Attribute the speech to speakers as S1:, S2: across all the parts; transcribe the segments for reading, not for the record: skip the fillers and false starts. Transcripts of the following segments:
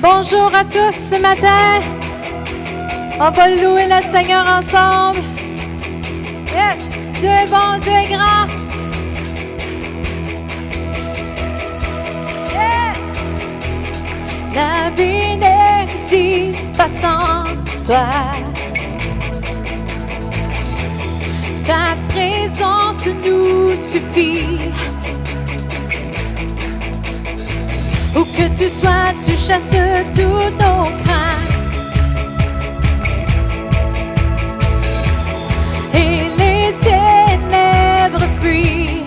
S1: Bonjour à tous ce matin. On va louer le Seigneur ensemble. Yes, Dieu est bon, Dieu est grand. Yes. La vie n'existe pas sans toi. Ta présence nous suffit. Où que tu sois, tu chasses tous nos craintes. Et les ténèbres fuient.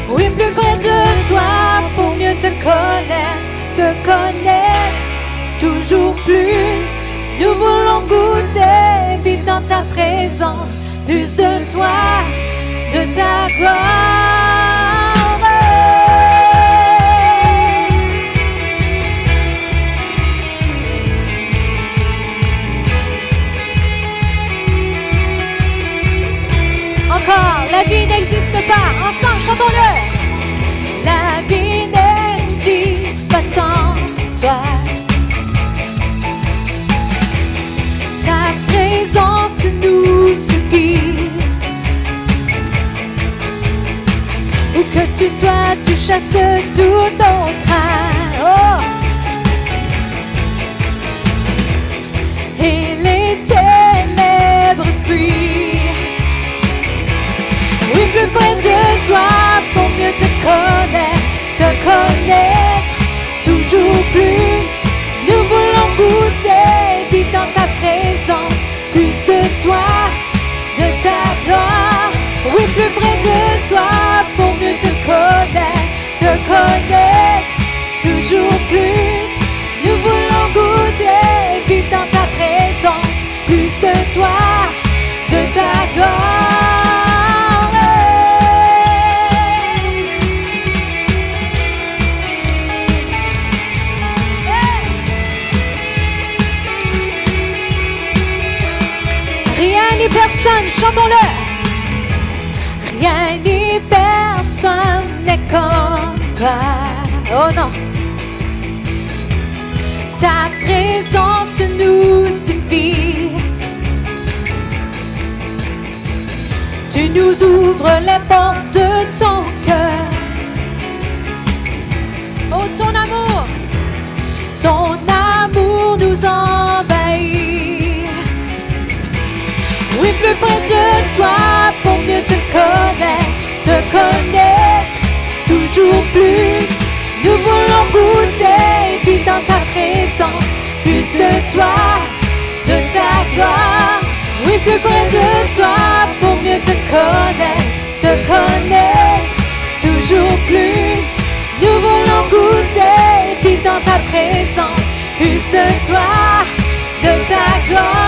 S1: Oui, plus près de toi pour mieux te connaître toujours plus. Nous voulons goûter, vivre dans ta présence, plus de toi, de ta gloire. Encore, la vie n'existe pas. Ensemble, chantons-le. La vie n'existe pas sans toi. Ta présence nous suffit. Où que tu sois, tu chasses tous nos craintes. Oh. Et les ténèbres fuient. Oui, plus près de toi pour mieux te connaître toujours plus. Nous voulons goûter, vivre dans ta présence, plus de toi, de ta gloire. Oui, plus près de toi pour mieux te connaître toujours plus. Nous voulons goûter, vivre dans ta présence, plus de toi, de ta gloire. Ni personne, chantons-le. Rien ni personne n'est comme toi. Oh non. Ta présence nous suffit. Tu nous ouvres les portes de ton cœur. Oh, ton amour nous envahit. Oui, plus près de toi pour mieux te connaître toujours plus. Nous voulons goûter, vivre dans ta présence, plus de toi, de ta gloire. Oui, plus près de toi pour mieux te connaître toujours plus. Nous voulons goûter, vivre dans ta présence, plus de toi, de ta gloire.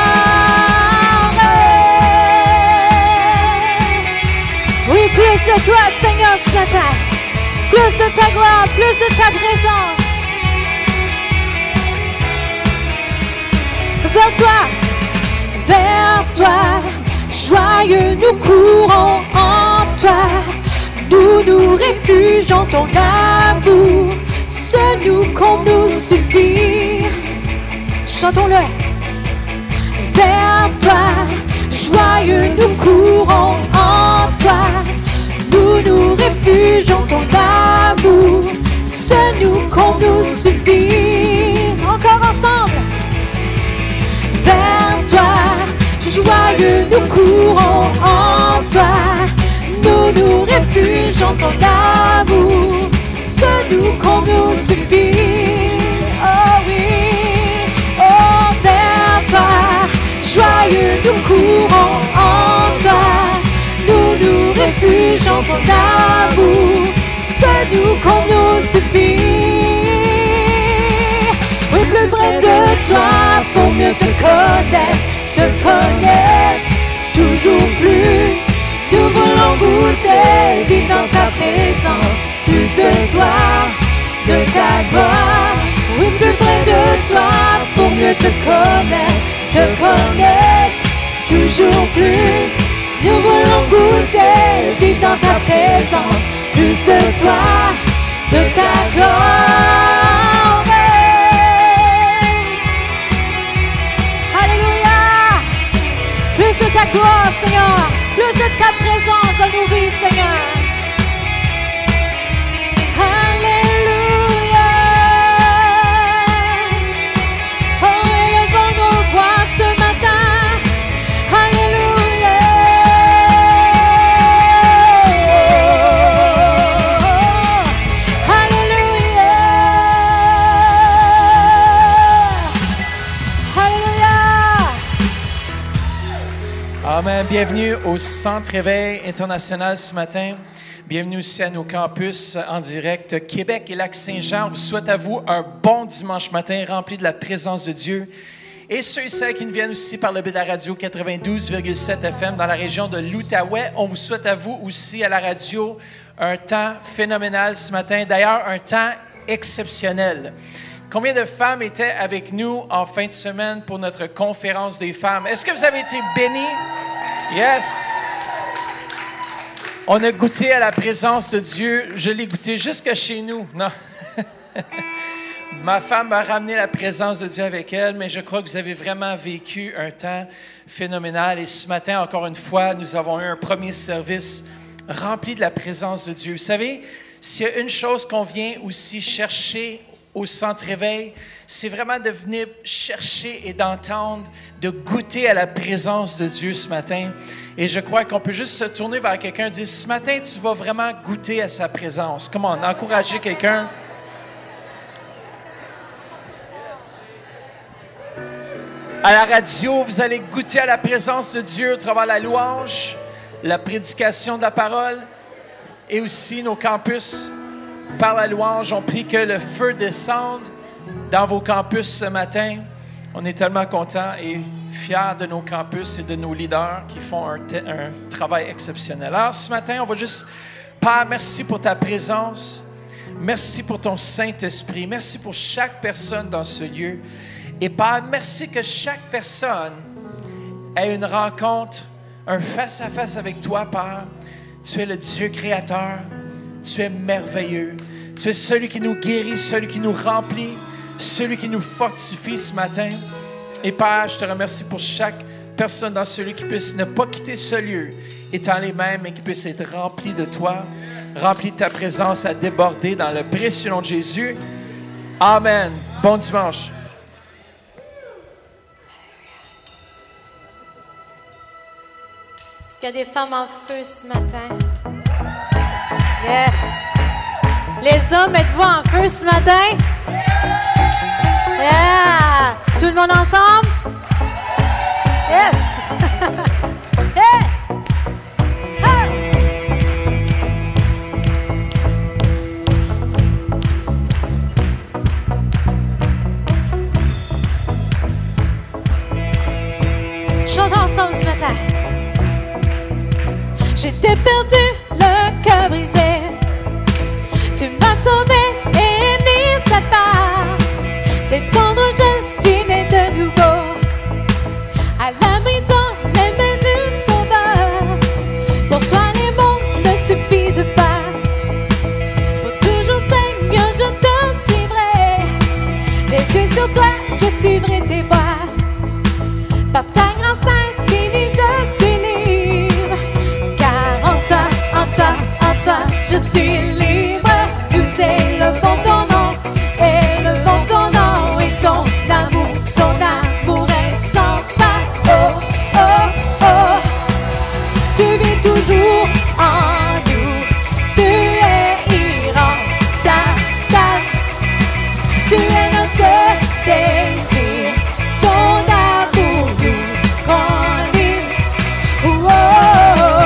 S1: Oui, plus de toi, Seigneur, ce matin. Plus de ta gloire, plus de ta présence. Vers toi, joyeux nous courons en toi. Nous réfugions ton amour. Ce nous comble nous suffit. Chantons-le. Vers toi, joyeux nous courons en toi. Nous réfugions ton amour. Ce nous comble nous suffit. Encore ensemble. Vers toi, joyeux nous courons en toi. Nous réfugions ton amour. Ce nous comble nous suffit. Oh oui. Oh, vers toi, joyeux nous courons en toi. Nous réfugions ton amour. Ce nous comble nous suffit. Oui, plus près de toi pour mieux te connaître toujours plus. Nous voulons goûter, vivre dans ta présence, plus de toi, de ta gloire. Oui, plus près de toi pour mieux te connaître toujours plus. Nous voulons goûter, vivre dans ta présence, plus de toi, de ta gloire.
S2: Amen. Bienvenue au Centre Réveil International ce matin. Bienvenue aussi à nos campus en direct Québec et Lac-Saint-Jean. On vous souhaite à vous un bon dimanche matin rempli de la présence de Dieu. Et ceux et celles qui nous viennent aussi par le biais de la radio 92,7 FM dans la région de l'Outaouais, on vous souhaite à vous aussi à la radio un temps phénoménal ce matin. D'ailleurs, un temps exceptionnel. Combien de femmes étaient avec nous en fin de semaine pour notre conférence des femmes? Est-ce que vous avez été bénis? Yes! On a goûté à la présence de Dieu. Je l'ai goûté jusque chez nous. Non. Ma femme m'a ramené la présence de Dieu avec elle, mais je crois que vous avez vraiment vécu un temps phénoménal. Et ce matin, encore une fois, nous avons eu un premier service rempli de la présence de Dieu. Vous savez, s'il y a une chose qu'on vient aussi chercher au Centre Réveil, c'est vraiment de venir chercher et d'entendre, de goûter à la présence de Dieu ce matin. Et je crois qu'on peut juste se tourner vers quelqu'un et dire, ce matin, tu vas vraiment goûter à sa présence. Comment encourager quelqu'un? À la radio, vous allez goûter à la présence de Dieu à travers la louange, la prédication de la parole et aussi nos campus. Par la louange, on prie que le feu descende dans vos campus ce matin. On est tellement contents et fiers de nos campus et de nos leaders qui font un travail exceptionnel. Alors, ce matin, on va juste, Père, merci pour ta présence. Merci pour ton Saint-Esprit. Merci pour chaque personne dans ce lieu. Et Père, merci que chaque personne ait une rencontre, un face-à-face avec toi, Père. Tu es le Dieu créateur. Tu es merveilleux. Tu es celui qui nous guérit, celui qui nous remplit, celui qui nous fortifie ce matin. Et Père, je te remercie pour chaque personne dans celui qui puisse ne pas quitter ce lieu étant les mêmes, mais qui puisse être rempli de toi, rempli de ta présence à déborder dans le précieux nom de Jésus. Amen. Bon dimanche.
S1: Est-ce qu'il y a des femmes en feu ce matin? Yes! Les hommes, êtes-vous en feu ce matin? Yeah! Tout le monde ensemble? Yes! Hey! Hey! Chantons ensemble ce matin. J'étais perdu, le cœur brisé. Tu m'as sauvé et mis à part. Des cendres, je suis né de nouveau. À l'abri dans les mains du Sauveur. Pour toi, les mots ne suffisent pas. Pour toujours, Seigneur, je te suivrai. Les yeux sur toi, je suivrai tes pas. Par ta grâce infinie, je suis libre. Car en toi, je suis libre. Nous élevons ton nom, élevons ton nom. Et ton amour est sans fin. Oh, oh, oh. Tu vis toujours en nous. Tu es irremplaçable. Tu es notre désir. Ton amour nous rend libres. Oh, oh, oh.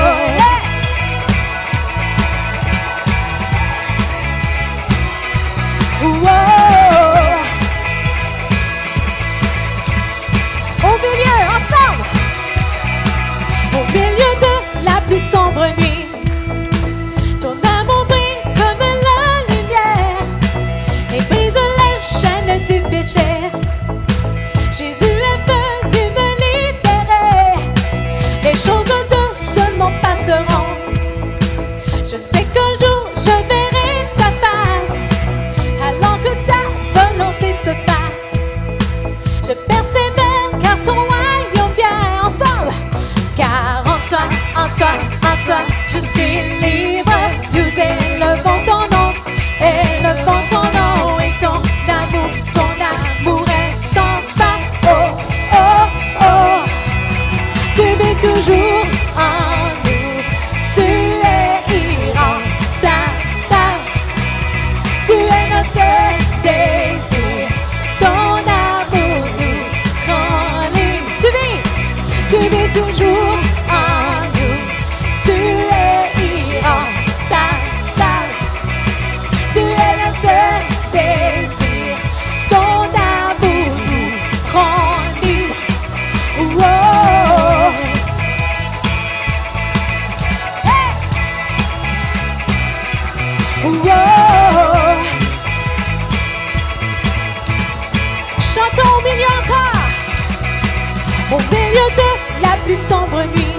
S1: Au milieu de la plus sombre nuit,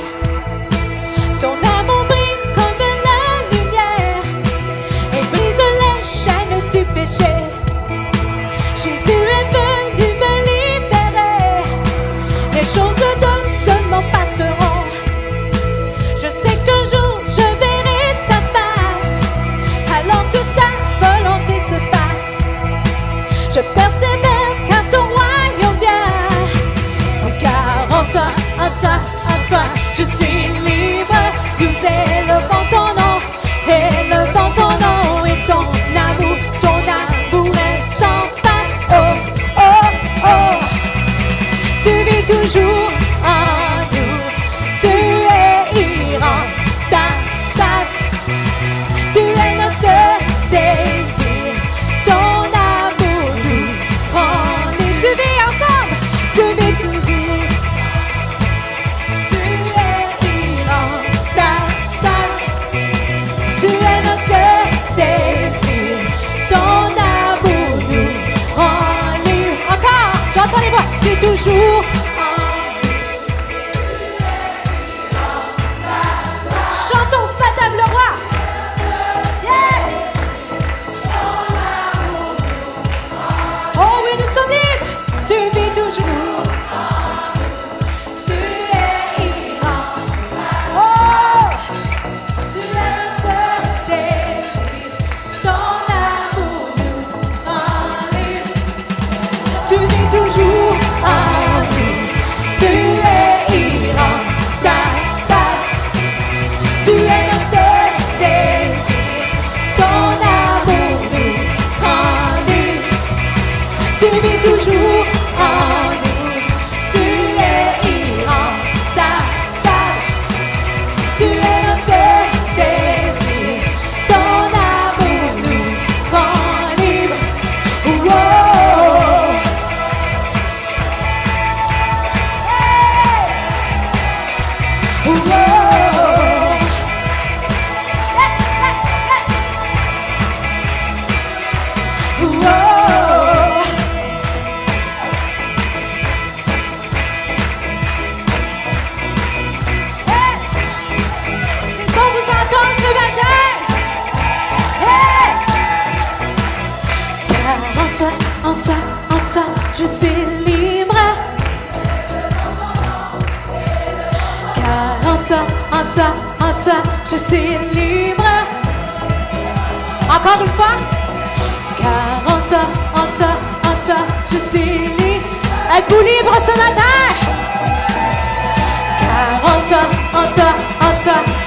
S1: ton amour brille comme la lumière et brise les chaînes du péché. Jésus est venu me libérer. Les choses de ce monde passeront. Je sais qu'un jour je verrai ta face, alors que ta volonté se passe. Je persévère car ton royaume vient. Car en toi, je suis libre. Nous élevons ton nom, élevons ton nom. Et ton amour est sans fin. Oh, oh, oh. Tu vis toujours en nous. Tu es irremplaçable. Tu es notre désir. Ton amour nous remplit. Tu vis ensemble. Tu vis toujours. Tu es irremplaçable. Tu es notre désir. Ton amour nous remplit. Encore, j'entends les voix. Tu es toujours en chantons ce matin le roi. Yeah. Oh oui, nous sommes libres. Tu vis toujours. Tu es irremplaçable. Oh, tu es notre désir. Ton amour nous rend libre. Tu vis toujours en nous. Tu es irremplaçable. Tu es notre désir. Ton amour nous rend libre. Tu vis toujours en nous. Tu es irremplaçable. Tu es notre désir. Ton amour nous rend libre. Oh, oh, oh. On vous entend ce matin. Car en toi, je suis libre. Car en toi, je suis libre. Encore une fois. Car en toi, je suis libre. Êtes-vous libre ce matin? Car en toi,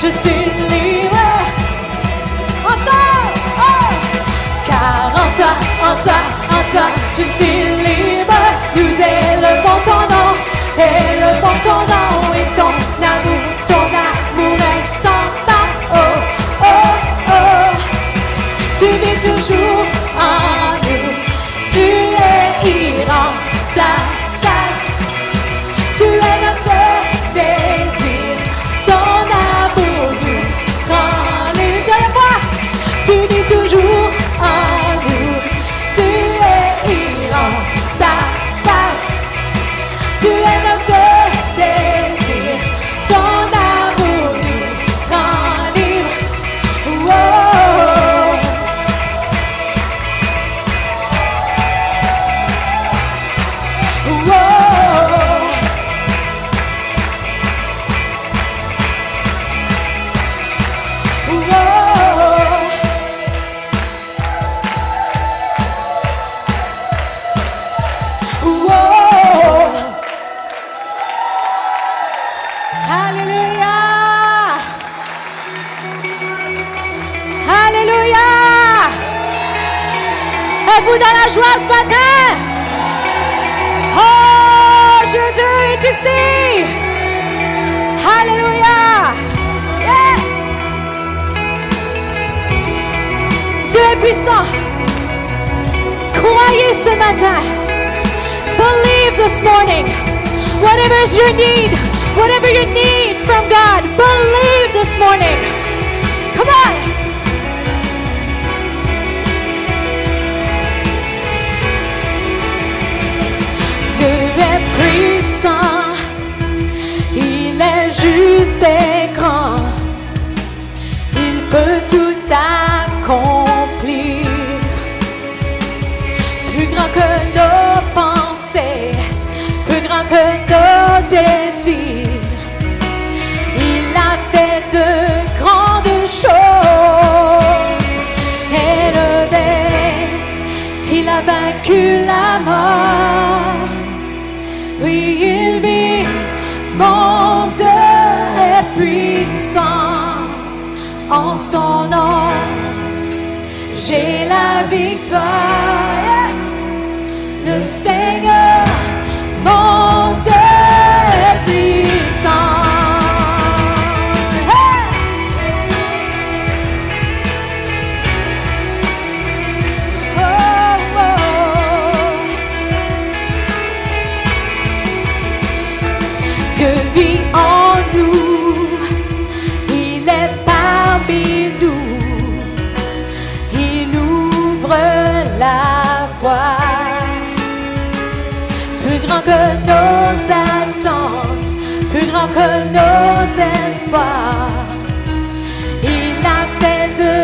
S1: je suis libre. Ensemble, oh! Car en toi, je suis libre. Nous élevons ton nom, élevons ton nom. Et ton amour est sans fin. Oh, oh, oh. Tu vis toujours en nous. Tu es irremplaçable. Tu es notre désir. Ton amour nous rend libre. Une fois. Tu vis toujours en nous. Tu es irremplaçable. Tu es notre désir. Ton amour nous rend libre. Oh, oh. Alléluia! Alléluia! Êtes-vous dans la joie ce matin? Oh, Jésus est ici! Alléluia! Yeah! Dieu est puissant. Croyez ce matin. Believe this morning. Whatever is your need, whatever you need from God, believe this morning. Come on. Dieu est puissant. est grand, il peut tout accomplir. Plus grand que nos pensées, plus grand que nos désirs. Il a fait de grandes choses. Élevé, il a vaincu la mort. Oui, il vit, mon Dieu est puissant. En son nom, j'ai la victoire. Yes. Le Seigneur, mon Dieu est puissant. Hey. Oh, oh. Dieu vit en nous, il est parmi nous, il ouvre la voie. Plus grand que nos attentes, plus grand que nos espoirs. Il a fait de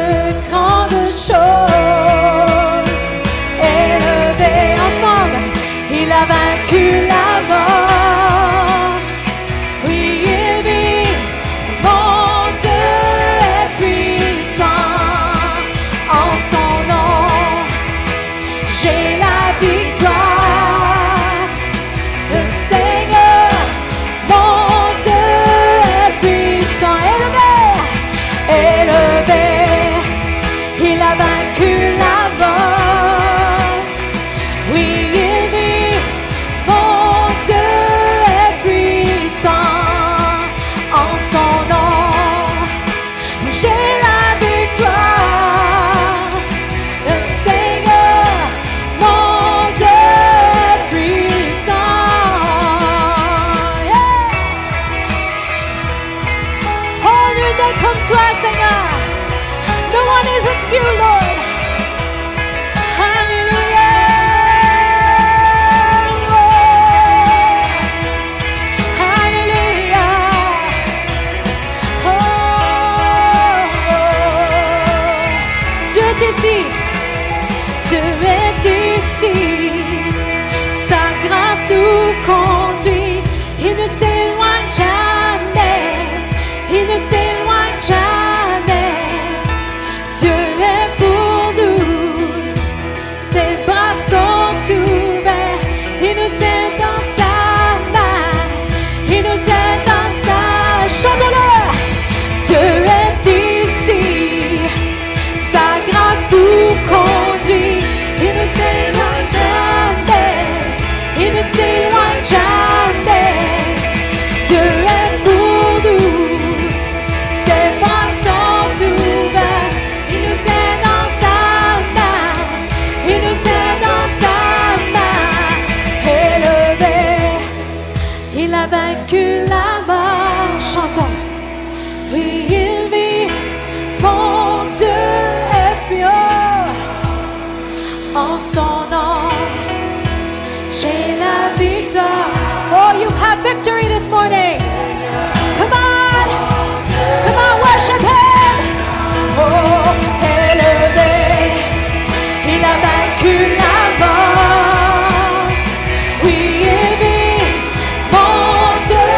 S1: grandes choses. Élevés ensemble, il a vaincu la mort. Oui, il vit, mon Dieu est puissant. En son nom, j'ai la victoire. Le Seigneur, mon Dieu est puissant. Élevé, il a vaincu la mort. Oui, il vit, mon Dieu est puissant. En son nom, j'ai la victoire. Le Seigneur, mon Dieu est puissant. Yeah. Oh, nul n'est comme toi, Seigneur. No one is with you, Lord. Hallelujah. Hallelujah. Oh, Dieu est ici. Dieu est ici. Sa grâce nous conduit. Il ne s'éloigne jamais. Il ne s'éloigne jamais. Dieu est pour nous. Ses bras sont ouverts. Il nous tient dans sa main. Il nous tient dans sa... Chantons-le. Dieu est ici. Sa grâce nous conduit. Il ne s'éloigne jamais. Il ne s'éloigne jamais. Dieu est pour nous. Ses bras sont ouverts. Il nous tient dans sa main. Il nous tient dans sa main. Élevé, il a vaincu la mort. Chantons. Oui, il vit. Mon Dieu est pur. En son nom, j'ai la victoire. Oh, you have victory this morning. Come on. Come on, worship Him. Oh, élevé, il a vaincu la mort. Oui, il vit, mon Dieu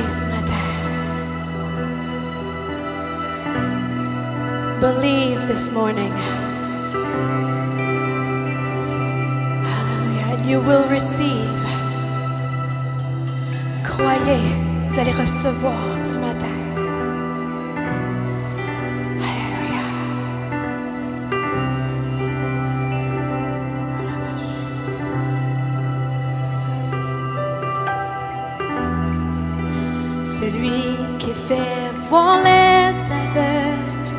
S1: Croyez ce matin. Believe this morning. Hallelujah. And you will receive. Croyez, vous allez recevoir ce matin. Alléluia. Celui qui fait voir les aveugles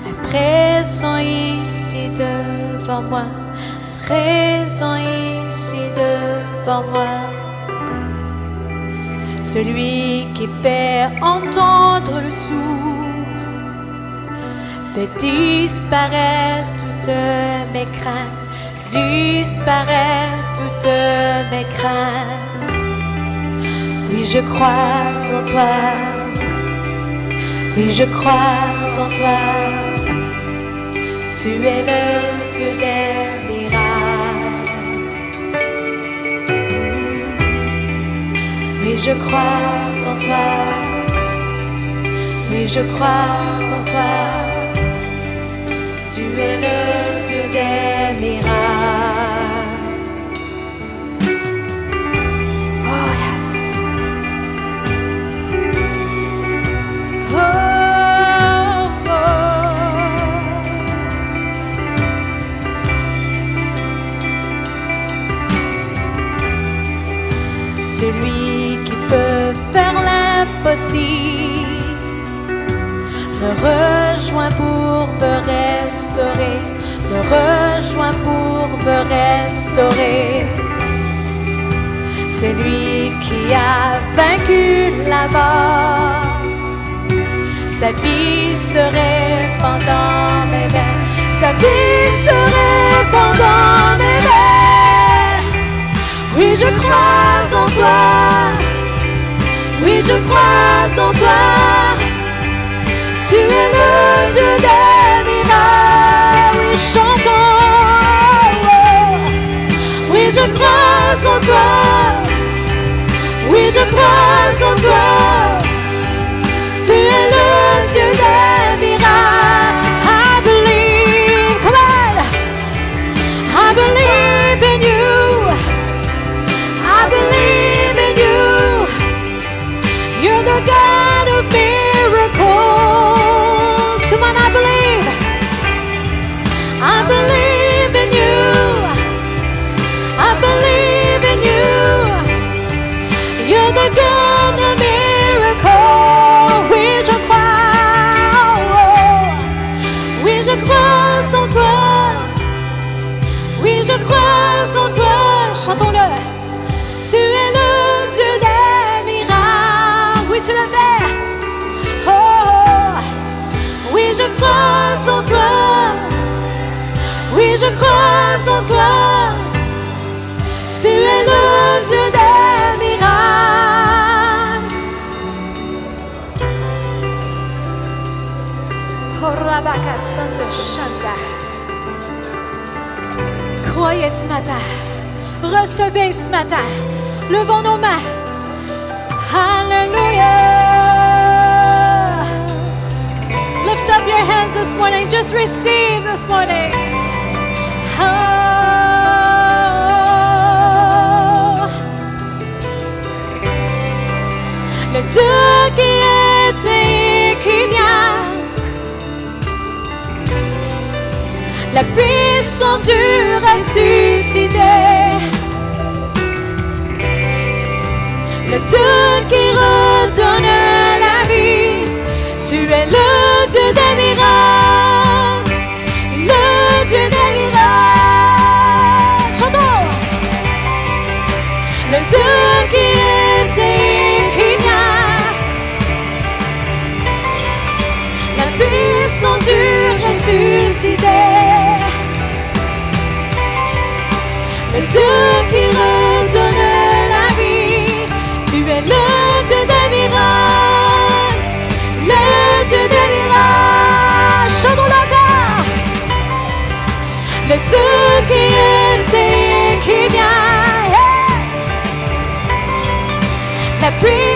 S1: est présent ici devant moi, présent ici devant moi. Celui qui fait entendre le sourd fait disparaître toutes mes craintes, disparaître toutes mes craintes. Oui, je crois en toi. Oui, je crois en toi. Tu es le Dieu des miracles. Oui, je crois en toi. Oui, je crois en toi. Tu es le Dieu des miracles. Oh, yes. Celui qui peut faire l'impossible me rejoint pour me restaurer, me rejoint pour me restaurer. C'est lui qui a vaincu la mort. Sa vie se répand dans mes veines, sa vie se répand dans mes veines. Oui, je crois en toi. Oui, je crois en toi. Tu es le Dieu des miracles. Oui, chantons. Oui, je crois en toi. Oui, je crois en toi. Tu es le Dieu des miracles. I believe. Come on. I believe in you. I believe in you. You're the God of miracles. Come on, I believe. I believe in you. I believe in you. You're the God of miracles. Oui, je crois. Oui, je crois en toi. Oui, je crois en toi. Chantons-le. Tu es le Dieu des miracles. Oui, tu le fais. Oh, oh. Oui, je crois en toi. Oui, je crois en toi. Tu es le Dieu des miracles. Oh, Rabaka Sando Shanda. Croyez ce matin. Recevez ce matin. Levons nos mains. Hallelujah. Lift up your hands this morning. Just receive this morning. Oh. Le Dieu qui était et qui vient. La puissance du ressuscité. Le Dieu qui redonne la vie. Tu es le Dieu des miracles. Le Dieu des miracles. Chantons. Le Dieu qui était et qui vient. La puissance du ressuscité. Le Dieu qui redonne la vie. Tu es le Dieu des miracles, le Dieu des miracles. Chantons encore. Le Dieu qui était et qui vient. Yeah. La pluie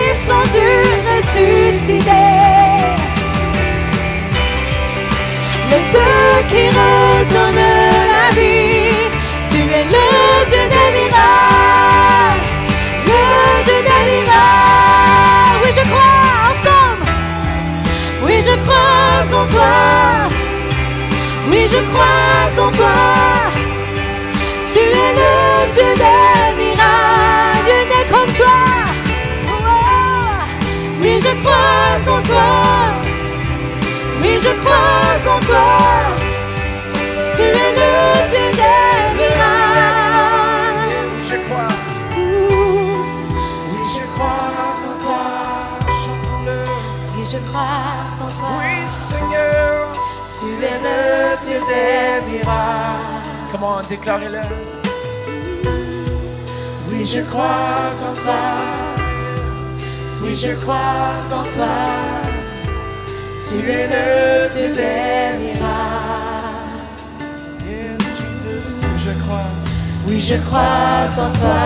S1: Oui, je crois en toi. Tu es le Dieu des miracles. Dieu n'est comme toi. Oh, oui, je crois en toi. Oui, je crois en toi. Tu es le Dieu des miracles.
S2: Je crois. Oui, je crois en toi. Chantons-le.
S1: Oui, je crois en toi.
S2: Oui, Seigneur.
S1: Tu es le Dieu des miracles.
S2: Comment déclarez-le?
S1: Oui, je crois en toi. Oui, je crois en toi. Tu es le Dieu des miracles.
S2: Yes, Jesus, je crois.
S1: Oui, je crois en toi.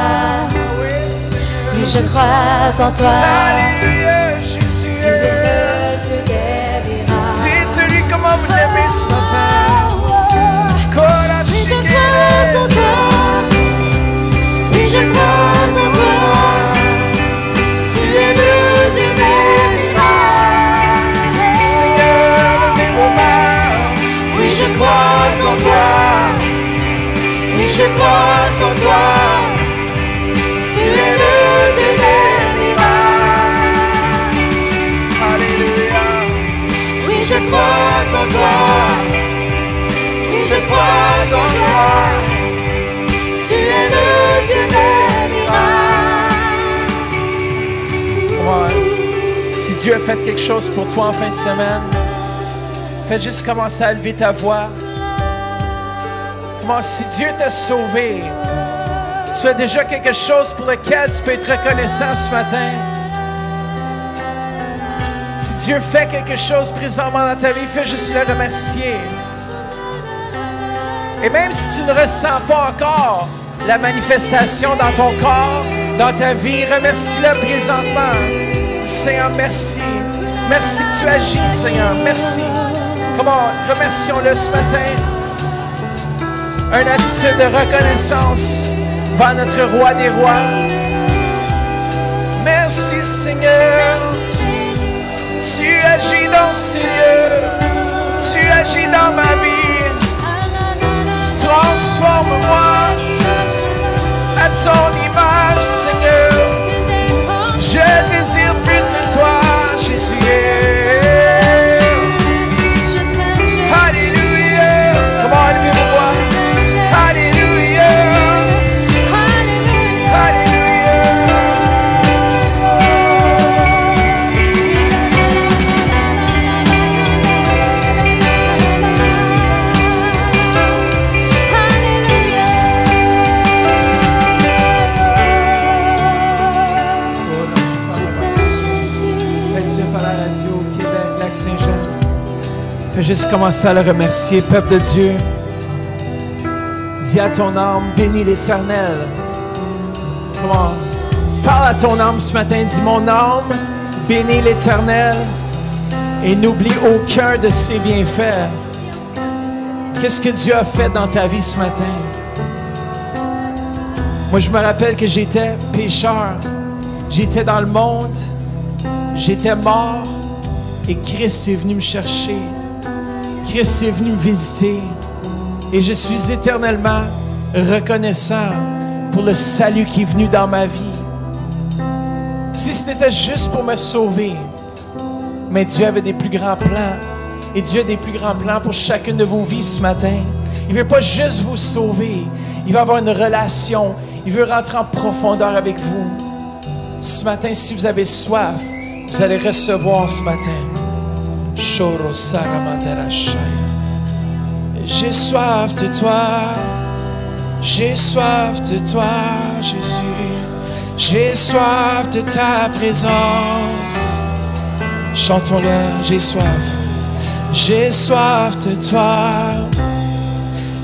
S2: Oui, Seigneur.
S1: Oui, je crois en toi.
S2: Alléluia, Jésus.
S1: Tu es le Dieu des miracles.
S2: Dites-lui comment vous l'aimez ce matin.
S1: Oui, je crois en toi. Oui, je crois en toi. Tu es le Dieu des miracles.
S2: Seigneur, levez vos mains.
S1: Oui, je crois en toi. Oui, je crois en toi. Tu es le Dieu des miracles.
S2: Alléluia.
S1: Oui, je crois en toi. Oui, je crois en toi. Tu es le Dieu des miracles.
S2: Ouais. Si Dieu a fait quelque chose pour toi en fin de semaine, fais juste commencer à lever ta voix. Comment si Dieu t'a sauvé, tu as déjà quelque chose pour lequel tu peux être reconnaissant ce matin. Si Dieu fait quelque chose présentement dans ta vie, fais juste le remercier. Et même si tu ne ressens pas encore la manifestation dans ton corps, dans ta vie, remercie-le présentement. Seigneur, merci. Merci que tu agis, Seigneur. Merci. Comment remercions-le ce matin. Une attitude de reconnaissance vers notre roi des rois. Merci, Seigneur. Tu agis dans ce lieu. Tu agis dans ma vie. Transforme-moi à ton image, Seigneur. Je désire plus de toi, Jésus. Alléluia. Comment élevez vos voix? Alléluia. Alléluia. Fais juste commencer à le remercier, peuple de Dieu. Dis à ton âme, bénis l'Éternel. Comment? Parle à ton âme ce matin, dis mon âme, bénis l'Éternel et n'oublie aucun de ses bienfaits. Qu'est-ce que Dieu a fait dans ta vie ce matin? Moi, je me rappelle que j'étais pécheur. J'étais dans le monde. J'étais mort. Et Christ est venu me chercher. Christ est venu me visiter. Et je suis éternellement reconnaissant pour le salut qui est venu dans ma vie. Si c'était juste pour me sauver, mais Dieu avait des plus grands plans. Et Dieu a des plus grands plans pour chacune de vos vies ce matin. Il ne veut pas juste vous sauver. Il veut avoir une relation. Il veut rentrer en profondeur avec vous. Ce matin, si vous avez soif, vous allez recevoir ce matin. J'ai soif de toi. J'ai soif de toi, Jésus. J'ai soif de ta présence. Chantons-le, j'ai soif. J'ai soif de toi.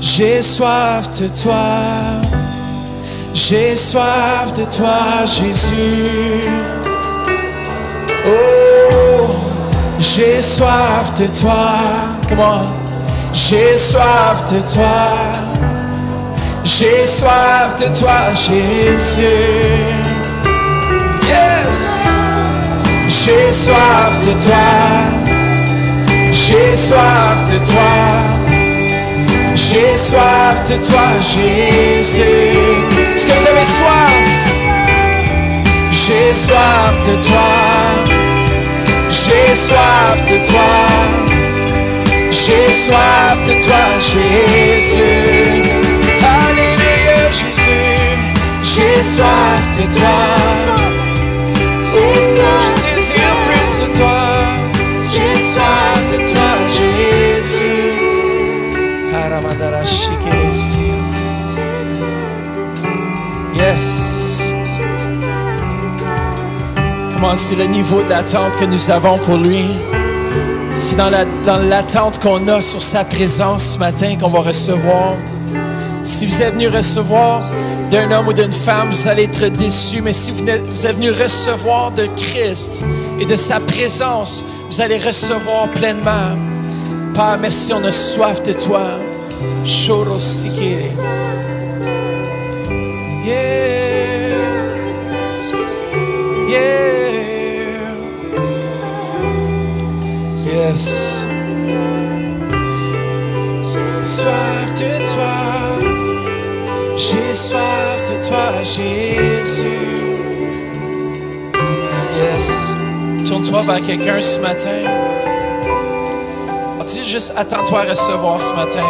S2: J'ai soif de toi. J'ai soif de toi, Jésus. Oh, j'ai soif de toi. Comment? J'ai soif de toi. J'ai soif de toi, Jésus. Yes. J'ai soif de toi. J'ai soif de toi. J'ai soif de toi, Jésus. Est-ce que vous avez soif? J'ai soif de toi. J'ai soif de toi. J'ai soif de toi, Jésus. Alléluia, Jésus. J'ai soif de toi. Oh, je désire plus de toi. J'ai soif de toi, Jésus. Yes. Comment c'est le niveau d'attente que nous avons pour lui. C'est dans l'attente qu'on a sur sa présence ce matin qu'on va recevoir. Si vous êtes venu recevoir d'un homme ou d'une femme, vous allez être déçus. Mais si vous êtes venu recevoir de Christ et de sa présence, vous allez recevoir pleinement. Père, merci, on a soif de toi. Chorosikere. Yeah. Yeah. Yes. Soif de toi. J'ai soif de toi, Jésus. Yes. Tourne-toi vers quelqu'un ce matin. Dis juste, attends-toi à recevoir ce matin.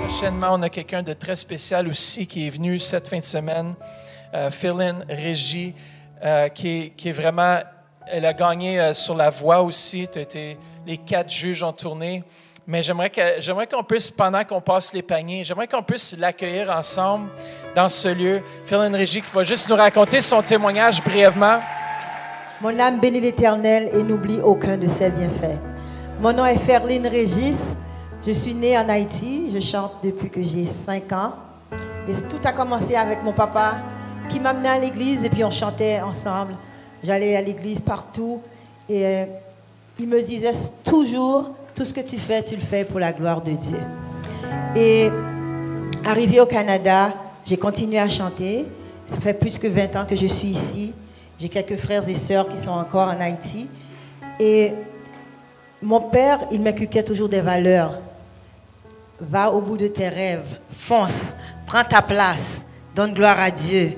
S2: Prochainement, on a quelqu'un de très spécial aussi qui est venu cette fin de semaine. Philin Régie, qui est vraiment... Elle a gagné sur la voix aussi. Les 4 juges ont tourné. Mais j'aimerais qu'on puisse, pendant qu'on passe les paniers, j'aimerais qu'on puisse l'accueillir ensemble dans ce lieu. Philin Régie qui va juste nous raconter son témoignage brièvement.
S3: Mon âme bénit l'Éternel et n'oublie aucun de ses bienfaits. Mon nom est Ferline Régis. Je suis née en Haïti. Je chante depuis que j'ai 5 ans. Et tout a commencé avec mon papa qui m'amenait à l'église et puis on chantait ensemble. J'allais à l'église partout et il me disait toujours, tout ce que tu le fais pour la gloire de Dieu. Et arrivé au Canada, j'ai continué à chanter. Ça fait plus que 20 ans que je suis ici. J'ai quelques frères et sœurs qui sont encore en Haïti. Et mon père, il m'inculquait toujours des valeurs. Va au bout de tes rêves, fonce, prends ta place, donne gloire à Dieu.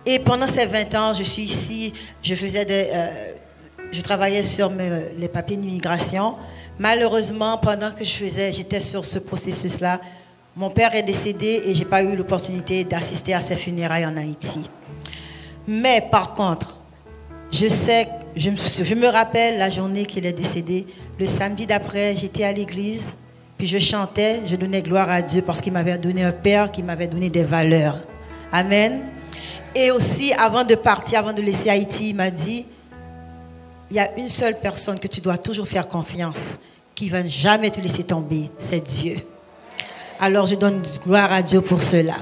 S3: Et pendant ces 20 ans, je suis ici, je travaillais sur les papiers d'immigration. Malheureusement, pendant que j'étais sur ce processus-là, mon père est décédé et je n'ai pas eu l'opportunité d'assister à ses funérailles en Haïti. Mais par contre, je me rappelle la journée qu'il est décédé. Le samedi d'après, j'étais à l'église, puis je chantais, je donnais gloire à Dieu parce qu'il m'avait donné un père qui m'avait donné des valeurs. Amen. Et aussi, avant de partir, avant de laisser Haïti, il m'a dit, il y a une seule personne que tu dois toujours faire confiance, qui ne va jamais te laisser tomber, c'est Dieu. Alors je donne gloire à Dieu pour cela.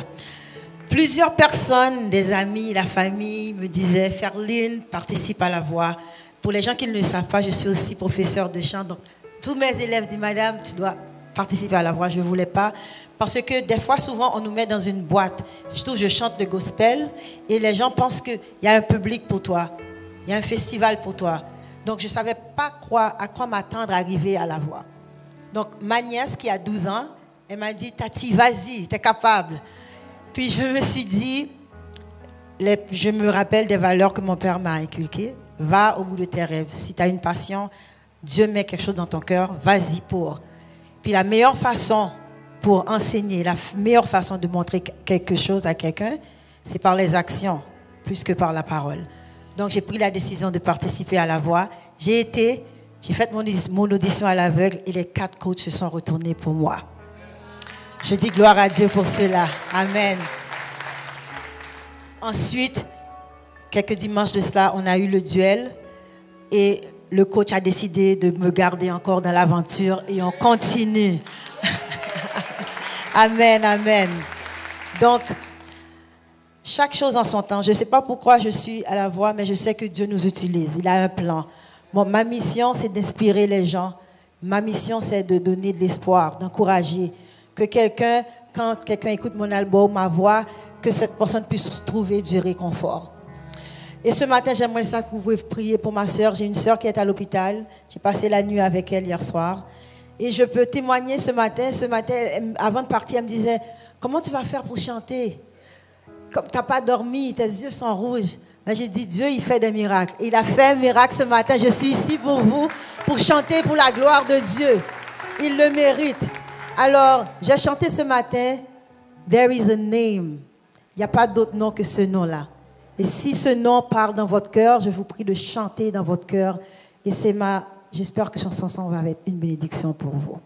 S3: Plusieurs personnes, des amis, la famille me disaient, Ferline, participe à la voix. Pour les gens qui ne le savent pas, je suis aussi professeur de chant. Donc, tous mes élèves disent, madame, tu dois participer à la voix. Je ne voulais pas. Parce que des fois, souvent, on nous met dans une boîte. Surtout, je chante le gospel. Et les gens pensent qu'il y a un public pour toi. Il y a un festival pour toi. Donc, je ne savais pas à quoi m'attendre à arriver à la voix. Donc, ma nièce, qui a 12 ans, elle m'a dit, Tati, vas-y, tu es capable. Puis je me suis dit, je me rappelle des valeurs que mon père m'a inculquées. Va au bout de tes rêves. Si tu as une passion, Dieu met quelque chose dans ton cœur, vas-y pour. Puis la meilleure façon pour enseigner, la meilleure façon de montrer quelque chose à quelqu'un, c'est par les actions, plus que par la parole. Donc j'ai pris la décision de participer à la voix. J'ai fait mon audition à l'aveugle et les 4 coachs se sont retournés pour moi. Je dis gloire à Dieu pour cela. Amen. Ensuite, quelques dimanches de cela, on a eu le duel et le coach a décidé de me garder encore dans l'aventure et on continue. Amen, amen. Donc, chaque chose en son temps. Je ne sais pas pourquoi je suis à la voix, mais je sais que Dieu nous utilise. Il a un plan. Bon, ma mission, c'est d'inspirer les gens. Ma mission, c'est de donner de l'espoir, d'encourager. Que quand quelqu'un écoute mon album, ma voix, que cette personne puisse trouver du réconfort. Et ce matin, j'aimerais ça que vous pouvez prier pour ma soeur. J'ai une soeur qui est à l'hôpital. J'ai passé la nuit avec elle hier soir. Et je peux témoigner ce matin, avant de partir, elle me disait, comment tu vas faire pour chanter? Comme tu n'as pas dormi, tes yeux sont rouges. J'ai dit, Dieu, il fait des miracles. Il a fait un miracle ce matin. Je suis ici pour vous, pour chanter pour la gloire de Dieu. Il le mérite. Alors, j'ai chanté ce matin, There is a name. Il n'y a pas d'autre nom que ce nom-là. Et si ce nom parle dans votre cœur, je vous prie de chanter dans votre cœur. Et j'espère que cette chanson va être une bénédiction pour vous.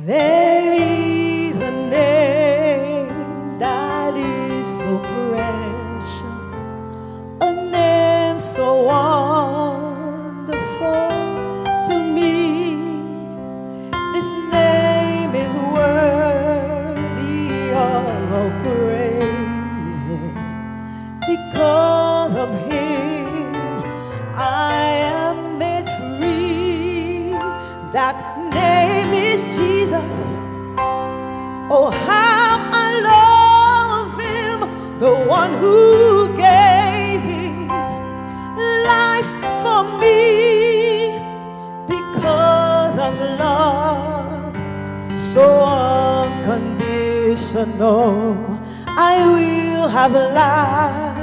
S3: There is a name that is so precious, a name so wonderful to me. This name is worthy of all praises. Because of Him, I am made free. That name is Jesus. Oh, how I love Him, the one who gave His life for me. Because of love so unconditional, I will have life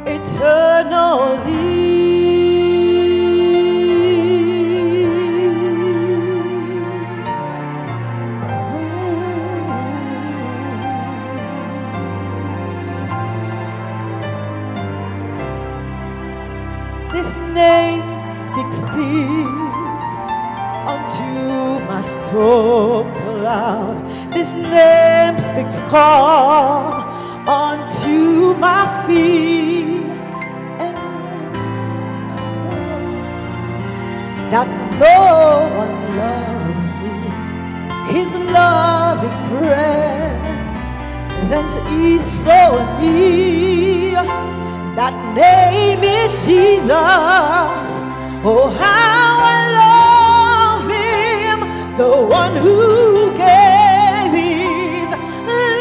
S3: eternally. Name speaks peace unto my storm cloud. This name speaks calm unto my feet. And that no one loves me. His loving presence is so near. That name is Jesus. Oh, how I love Him, the one who gave His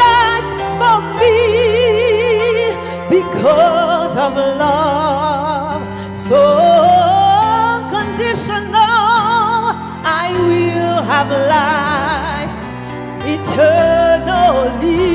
S3: life for me. Because of love so unconditional, I will have life eternally.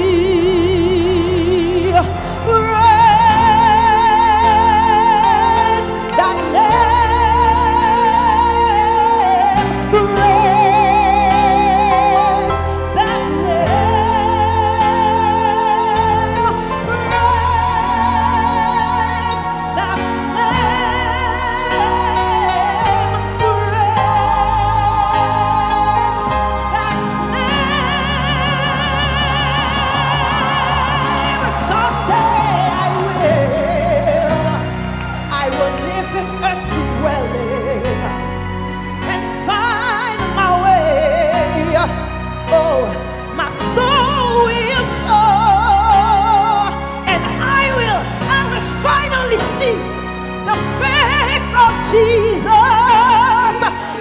S3: Jesus,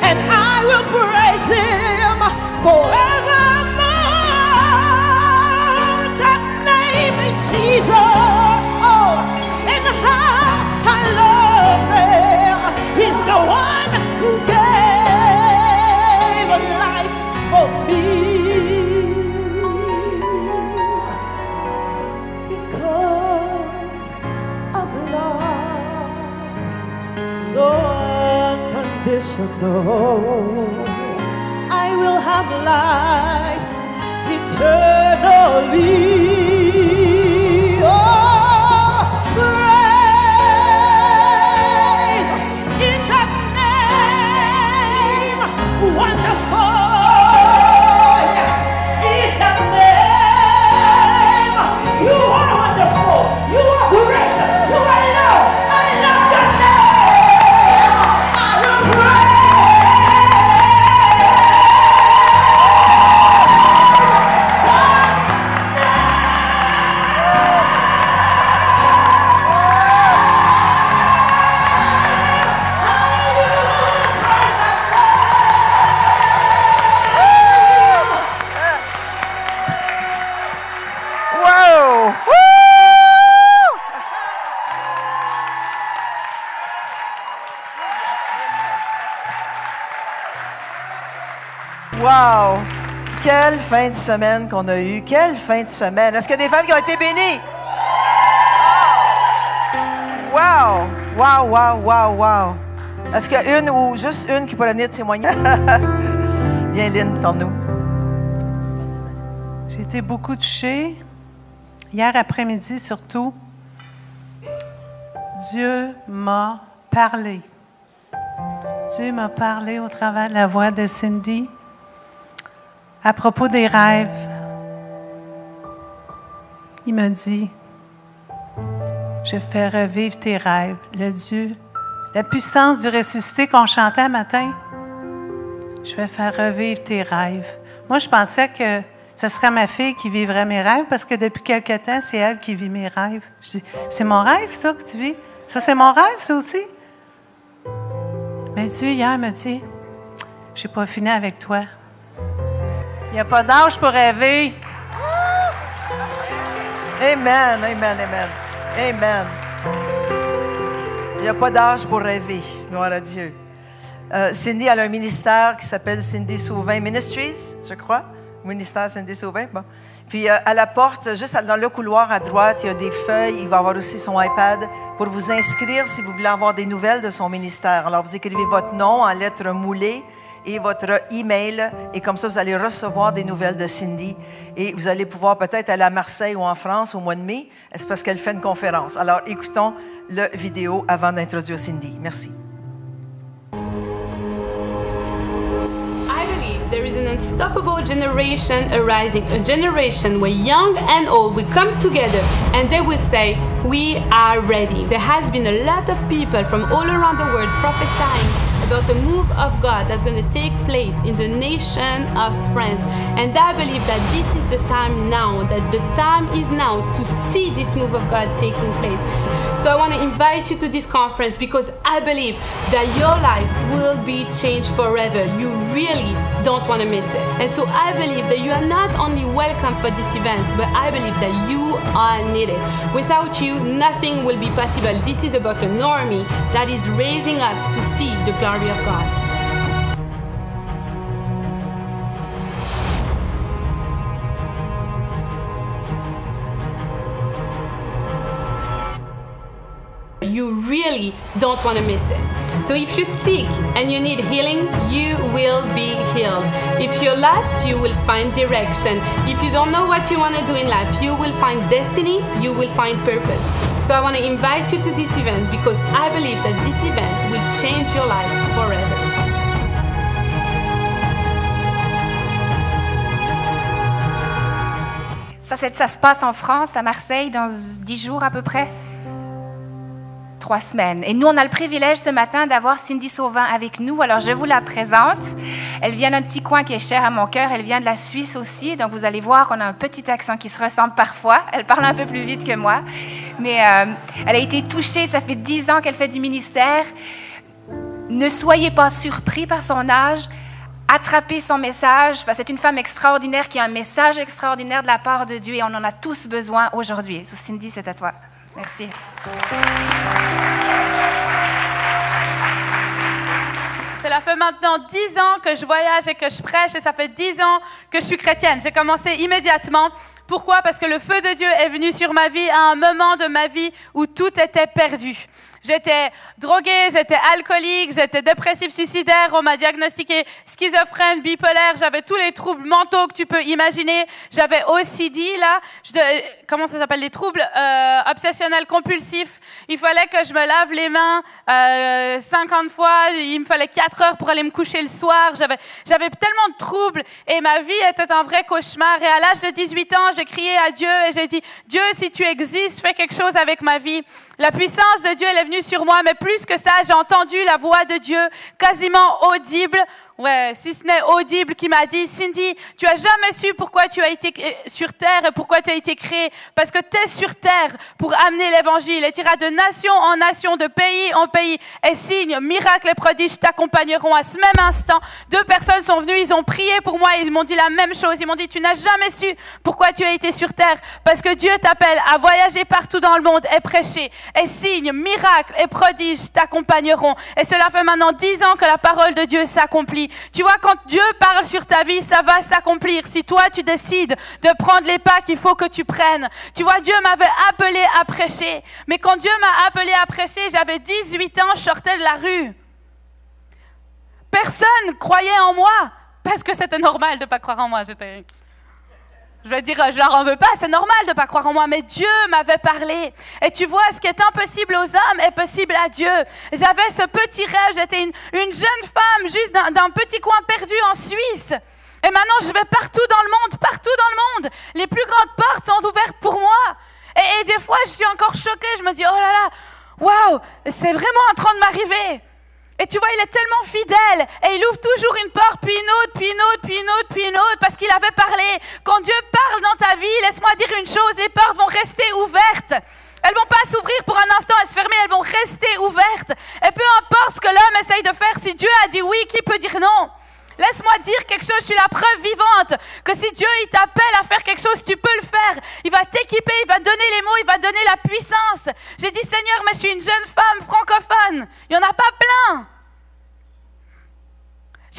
S3: and I will praise Him forevermore. That name is Jesus. Oh, and how I love Him. He's the one who gave life for me. Because of love so unconditional, I will have life eternally. Oh, praise in that name, wonderful. Yes, is that name. You are wonderful. You are great. You are loved. I love your name. I will praise.
S4: Wow! Quelle fin de semaine qu'on a eue. Quelle fin de semaine. Est-ce qu'il y a des femmes qui ont été bénies? Wow! Wow, wow, wow, wow. Est-ce qu'il y a une ou juste une qui pourrait venir témoigner? Viens, Lynn, parle-nous.
S5: J'ai été beaucoup touchée. Hier après-midi, surtout, Dieu m'a parlé. Dieu m'a parlé au travers de la voix de Cindy à propos des rêves. Il m'a dit, je fais revivre tes rêves. Le Dieu, la puissance du ressuscité qu'on chantait un matin, je vais faire revivre tes rêves. Moi, je pensais que ce serait ma fille qui vivrait mes rêves parce que depuis quelque temps, c'est elle qui vit mes rêves. Je dis, c'est mon rêve, ça, que tu vis? Ça, c'est mon rêve, ça aussi? Mais Dieu, hier, m'a dit, je n'ai pas fini avec toi. Il n'y a pas d'âge pour rêver.
S4: Amen, amen, amen. Amen. Il n'y a pas d'âge pour rêver. Gloire à Dieu. Cindy, elle a un ministère qui s'appelle Cindy Sauvin Ministries, je crois. Ministère Cindy Sauvin. Bon. Puis à la porte, juste dans le couloir à droite, il y a des feuilles. Il va avoir aussi son iPad pour vous inscrire si vous voulez avoir des nouvelles de son ministère. Alors, vous écrivez votre nom en lettres moulées et votre email. Et comme ça, vous allez recevoir des nouvelles de Cindy. Et vous allez pouvoir peut-être aller à Marseille ou en France au mois de mai. C'est parce qu'elle fait une conférence. Alors, écoutons la vidéo avant d'introduire Cindy. Merci.
S6: There is an unstoppable generation arising, a generation where young and old will come together and they will say, we are ready. There has been a lot of people from all around the world prophesying about the move of God that's going to take place in the nation of France. And I believe that this is the time now, that the time is now to see this move of God taking place. So I want to invite you to this conference because I believe that your life will be changed forever. You really don't want to miss it. And so I believe that you are not only welcome for this event, but I believe that you are needed. Without you, nothing will be possible. This is about an army that is raising up to see the glory of God. You really don't want to miss it. So if you're sick and you need healing, you will be healed. If you're lost, you will find direction. If you don't know what you want to do in life, you will find destiny, you will find purpose. So I want to invite you to this event because I believe that this event will change your life forever.
S7: Ça se passe en France, à Marseille, dans 10 jours à peu près. 3 semaines. Et nous, on a le privilège ce matin d'avoir Cindy Sauvin avec nous. Alors, je vous la présente. Elle vient d'un petit coin qui est cher à mon cœur. Elle vient de la Suisse aussi. Donc, vous allez voir qu'on a un petit accent qui se ressemble parfois. Elle parle un peu plus vite que moi. Mais elle a été touchée. Ça fait 10 ans qu'elle fait du ministère. Ne soyez pas surpris par son âge. Attrapez son message. Parce que c'est une femme extraordinaire qui a un message extraordinaire de la part de Dieu. Et on en a tous besoin aujourd'hui. So, Cindy, c'est à toi. Merci.
S6: Cela fait maintenant 10 ans que je voyage et que je prêche et ça fait 10 ans que je suis chrétienne. J'ai commencé immédiatement. Pourquoi? Parce que le feu de Dieu est venu sur ma vie à un moment de ma vie où tout était perdu. J'étais droguée, j'étais alcoolique, j'étais dépressive suicidaire, on m'a diagnostiqué schizophrène, bipolaire, j'avais tous les troubles mentaux que tu peux imaginer. J'avais OCD, là, comment ça s'appelle, les troubles obsessionnels compulsifs. Il fallait que je me lave les mains 50 fois, il me fallait 4 heures pour aller me coucher le soir. J'avais tellement de troubles et ma vie était un vrai cauchemar. Et à l'âge de 18 ans, j'ai crié à Dieu et j'ai dit, Dieu, si tu existes, fais quelque chose avec ma vie. La puissance de Dieu, elle est venue sur moi, mais plus que ça, j'ai entendu la voix de Dieu, quasiment audible, ouais, si ce n'est audible, qui m'a dit, Cindy, tu as jamais su pourquoi tu as été sur terre et pourquoi tu as été créée, parce que tu es sur terre pour amener l'évangile et tu iras de nation en nation, de pays en pays, et signes, miracles et prodiges t'accompagneront. À ce même instant, 2 personnes sont venues, ils ont prié pour moi, ils m'ont dit la même chose, ils m'ont dit, tu n'as jamais su pourquoi tu as été sur terre, parce que Dieu t'appelle à voyager partout dans le monde et prêcher, et signes, miracles et prodiges t'accompagneront. Et cela fait maintenant 10 ans que la parole de Dieu s'accomplit. vie. Tu vois, quand Dieu parle sur ta vie, ça va s'accomplir. Si toi, tu décides de prendre les pas qu'il faut que tu prennes. Tu vois, Dieu m'avait appelé à prêcher. Mais quand Dieu m'a appelé à prêcher, j'avais 18 ans, je sortais de la rue. Personne croyait en moi. Parce que c'était normal de ne pas croire en moi. Je vais dire, je leur en veux pas, c'est normal de ne pas croire en moi, mais Dieu m'avait parlé. Et tu vois, ce qui est impossible aux hommes est possible à Dieu. J'avais ce petit rêve, j'étais une jeune femme juste d'un petit coin perdu en Suisse. Et maintenant, je vais partout dans le monde. Les plus grandes portes sont ouvertes pour moi. Et des fois, je suis encore choquée, je me dis, oh là là, waouh, c'est vraiment en train de m'arriver. Et tu vois, il est tellement fidèle et il ouvre toujours une porte, puis une autre, puis une autre, puis une autre, puis une autre, parce qu'il avait parlé. Quand Dieu parle dans ta vie, laisse-moi dire une chose, les portes vont rester ouvertes. Elles ne vont pas s'ouvrir pour un instant et se fermer, elles vont rester ouvertes. Et peu importe ce que l'homme essaye de faire, si Dieu a dit oui, qui peut dire non? Laisse-moi dire quelque chose, je suis la preuve vivante que si Dieu il t'appelle à faire quelque chose, tu peux le faire. Il va t'équiper, il va donner les mots, il va donner la puissance. J'ai dit, Seigneur, mais je suis une jeune femme francophone. Il n'y en a pas plein.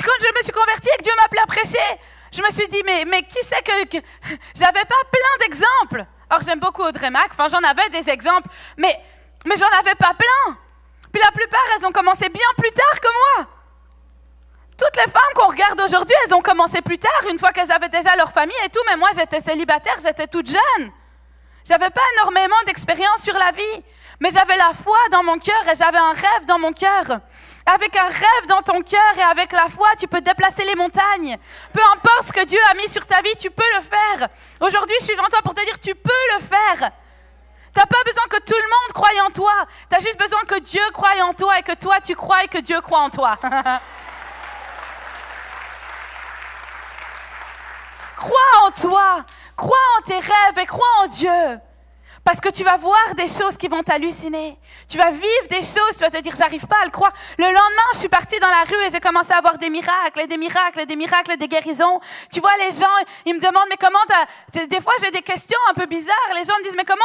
S6: Quand je me suis convertie et que Dieu m'appelait à prêcher, je me suis dit, mais qui c'est que... J'avais pas plein d'exemples. Or, j'aime beaucoup Audrey Mac, enfin j'en avais des exemples, mais j'en avais pas plein. Puis la plupart, elles ont commencé bien plus tard que moi. Toutes les femmes qu'on regarde aujourd'hui, elles ont commencé plus tard, une fois qu'elles avaient déjà leur famille et tout, mais moi j'étais célibataire, j'étais toute jeune. J'avais pas énormément d'expérience sur la vie, mais j'avais la foi dans mon cœur et j'avais un rêve dans mon cœur. Avec un rêve dans ton cœur et avec la foi, tu peux déplacer les montagnes. Peu importe ce que Dieu a mis sur ta vie, tu peux le faire. Aujourd'hui, je suis devant toi pour te dire, tu peux le faire. Tu n'as pas besoin que tout le monde croie en toi. Tu as juste besoin que Dieu croie en toi et que toi, tu crois et que Dieu croit en toi. Crois en toi, crois en tes rêves et crois en Dieu. Parce que tu vas voir des choses qui vont t'halluciner. Tu vas vivre des choses, tu vas te dire, j'arrive pas à le croire. Le lendemain, je suis partie dans la rue et j'ai commencé à voir des miracles, et des miracles, et des miracles, et des guérisons. Tu vois, les gens, ils me demandent, mais comment des fois, j'ai des questions un peu bizarres. Les gens me disent, mais comment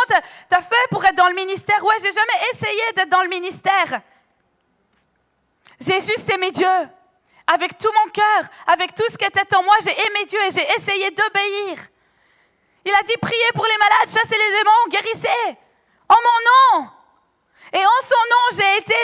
S6: t'as fait pour être dans le ministère? Ouais, j'ai jamais essayé d'être dans le ministère. J'ai juste aimé Dieu. Avec tout mon cœur, avec tout ce qui était en moi, j'ai aimé Dieu et j'ai essayé d'obéir. Il a dit, priez pour les malades, chassez les démons, guérissez. En mon nom. Et en son nom,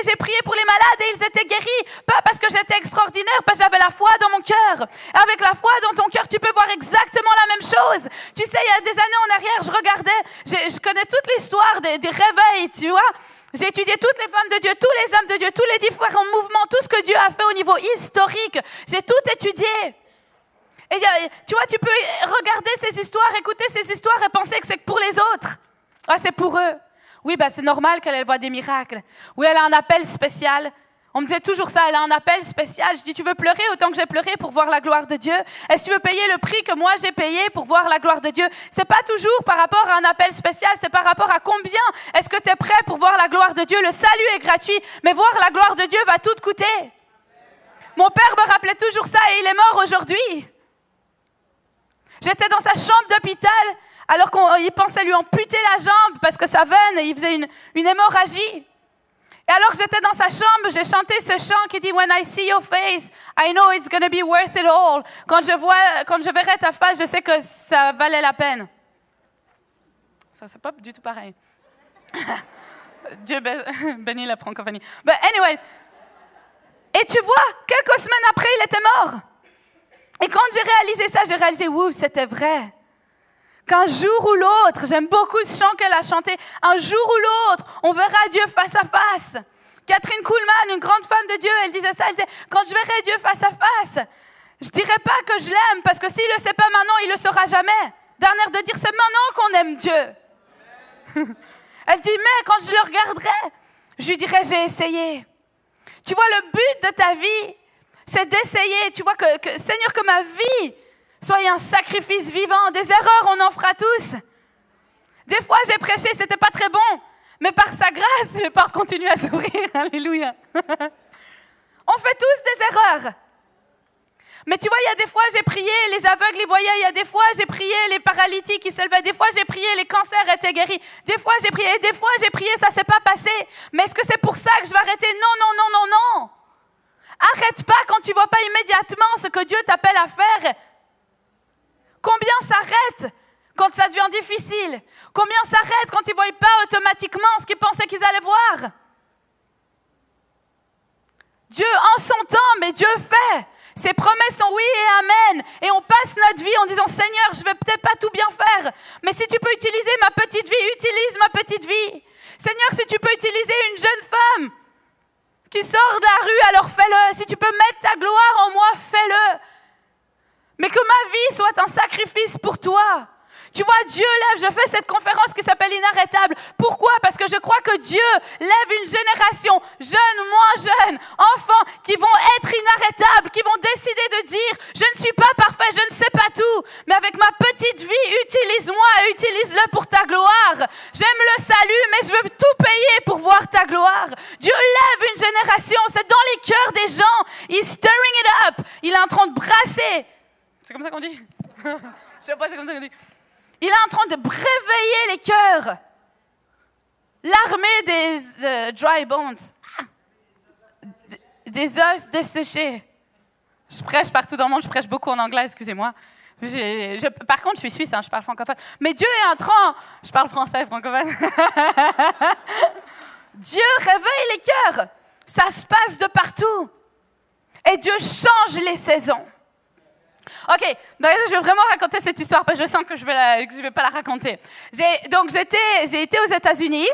S6: j'ai prié pour les malades et ils étaient guéris. Pas parce que j'étais extraordinaire, parce que j'avais la foi dans mon cœur. Avec la foi dans ton cœur, tu peux voir exactement la même chose. Tu sais, il y a des années en arrière, je regardais, je connais toute l'histoire des réveils, tu vois. J'ai étudié toutes les femmes de Dieu, tous les hommes de Dieu, tous les différents mouvements, tout ce que Dieu a fait au niveau historique. J'ai tout étudié. Et tu vois, tu peux regarder ces histoires, écouter ces histoires et penser que c'est pour les autres. Ah, c'est pour eux. Oui, ben, c'est normal qu'elle voit des miracles. Oui, elle a un appel spécial. On me disait toujours ça, elle a un appel spécial. Je dis, tu veux pleurer autant que j'ai pleuré pour voir la gloire de Dieu? Est-ce que tu veux payer le prix que moi j'ai payé pour voir la gloire de Dieu? C'est pas toujours par rapport à un appel spécial, c'est par rapport à combien est-ce que tu es prêt pour voir la gloire de Dieu? Le salut est gratuit, mais voir la gloire de Dieu va tout te coûter. Mon père me rappelait toujours ça et il est mort aujourd'hui. J'étais dans sa chambre d'hôpital alors qu'il pensait lui amputer la jambe parce que sa veine, il faisait une hémorragie. Et alors que j'étais dans sa chambre, j'ai chanté ce chant qui dit « When I see your face, I know it's going to be worth it all. » Quand je verrai ta face, je sais que ça valait la peine. Ça, c'est pas du tout pareil. Dieu bénit la francophonie. But anyway. Et tu vois, quelques semaines après, il était mort. Et quand j'ai réalisé ça, j'ai réalisé, ouh, c'était vrai. Qu'un jour ou l'autre, j'aime beaucoup ce chant qu'elle a chanté, un jour ou l'autre, on verra Dieu face à face. Catherine Kuhlman, une grande femme de Dieu, elle disait ça, elle disait, quand je verrai Dieu face à face, je ne dirai pas que je l'aime, parce que s'il ne le sait pas maintenant, il ne le saura jamais. D'un air de dire, c'est maintenant qu'on aime Dieu. Elle dit, mais quand je le regarderai, je lui dirai, j'ai essayé. Tu vois, le but de ta vie, c'est d'essayer. Tu vois, Seigneur, que ma vie soit un sacrifice vivant. Des erreurs, on en fera tous. Des fois, j'ai prêché, c'était pas très bon. Mais par sa grâce, les portes continuent à s'ouvrir. Alléluia. On fait tous des erreurs. Mais tu vois, il y a des fois, j'ai prié, les aveugles, ils voyaient. Il y a des fois, j'ai prié, les paralytiques, ils s'élevaient. Des fois, j'ai prié, les cancers étaient guéris. Des fois, j'ai prié, et des fois, j'ai prié, ça ne s'est pas passé. Mais est-ce que c'est pour ça que je vais arrêter? Non, non, non, non, non. Arrête pas quand tu ne vois pas immédiatement ce que Dieu t'appelle à faire. Combien s'arrêtent quand ça devient difficile? Combien s'arrêtent quand ils ne voient pas automatiquement ce qu'ils pensaient qu'ils allaient voir? Dieu en son temps, mais Dieu fait. Ses promesses sont oui et amen. Et on passe notre vie en disant, Seigneur, je ne vais peut-être pas tout bien faire, mais si tu peux utiliser ma petite vie, utilise ma petite vie. Seigneur, si tu peux utiliser une jeune femme qui sort de la rue, alors fais-le. Si tu peux mettre ta gloire en moi, fais-le. Mais que ma vie soit un sacrifice pour toi. Tu vois, Dieu lève, je fais cette conférence qui s'appelle Inarrêtable. Pourquoi? Parce que je crois que Dieu lève une génération, jeunes, moins jeunes, enfants, qui vont être inarrêtables, qui vont décider de dire, je ne suis pas parfait, je ne sais pas tout, mais avec ma petite vie, utilise-moi et utilise-le pour ta gloire. J'aime le salut, mais je veux tout payer pour voir ta gloire. Dieu lève une génération, c'est dans les cœurs des gens. He's stirring it up. Il est en train de brasser. C'est comme ça qu'on dit? Je sais pas, c'est comme ça qu'on dit. Il est en train de réveiller les cœurs. L'armée des dry bones. Des os desséchés. Je prêche partout dans le monde, je prêche beaucoup en anglais, excusez-moi. Par contre, je suis suisse, hein, je parle francophone. Mais Dieu est en train... Je parle français, francophone. Dieu réveille les cœurs. Ça se passe de partout. Et Dieu change les saisons. OK, donc je vais vraiment raconter cette histoire parce que je sens que je vais pas la raconter. J'ai été aux États-Unis.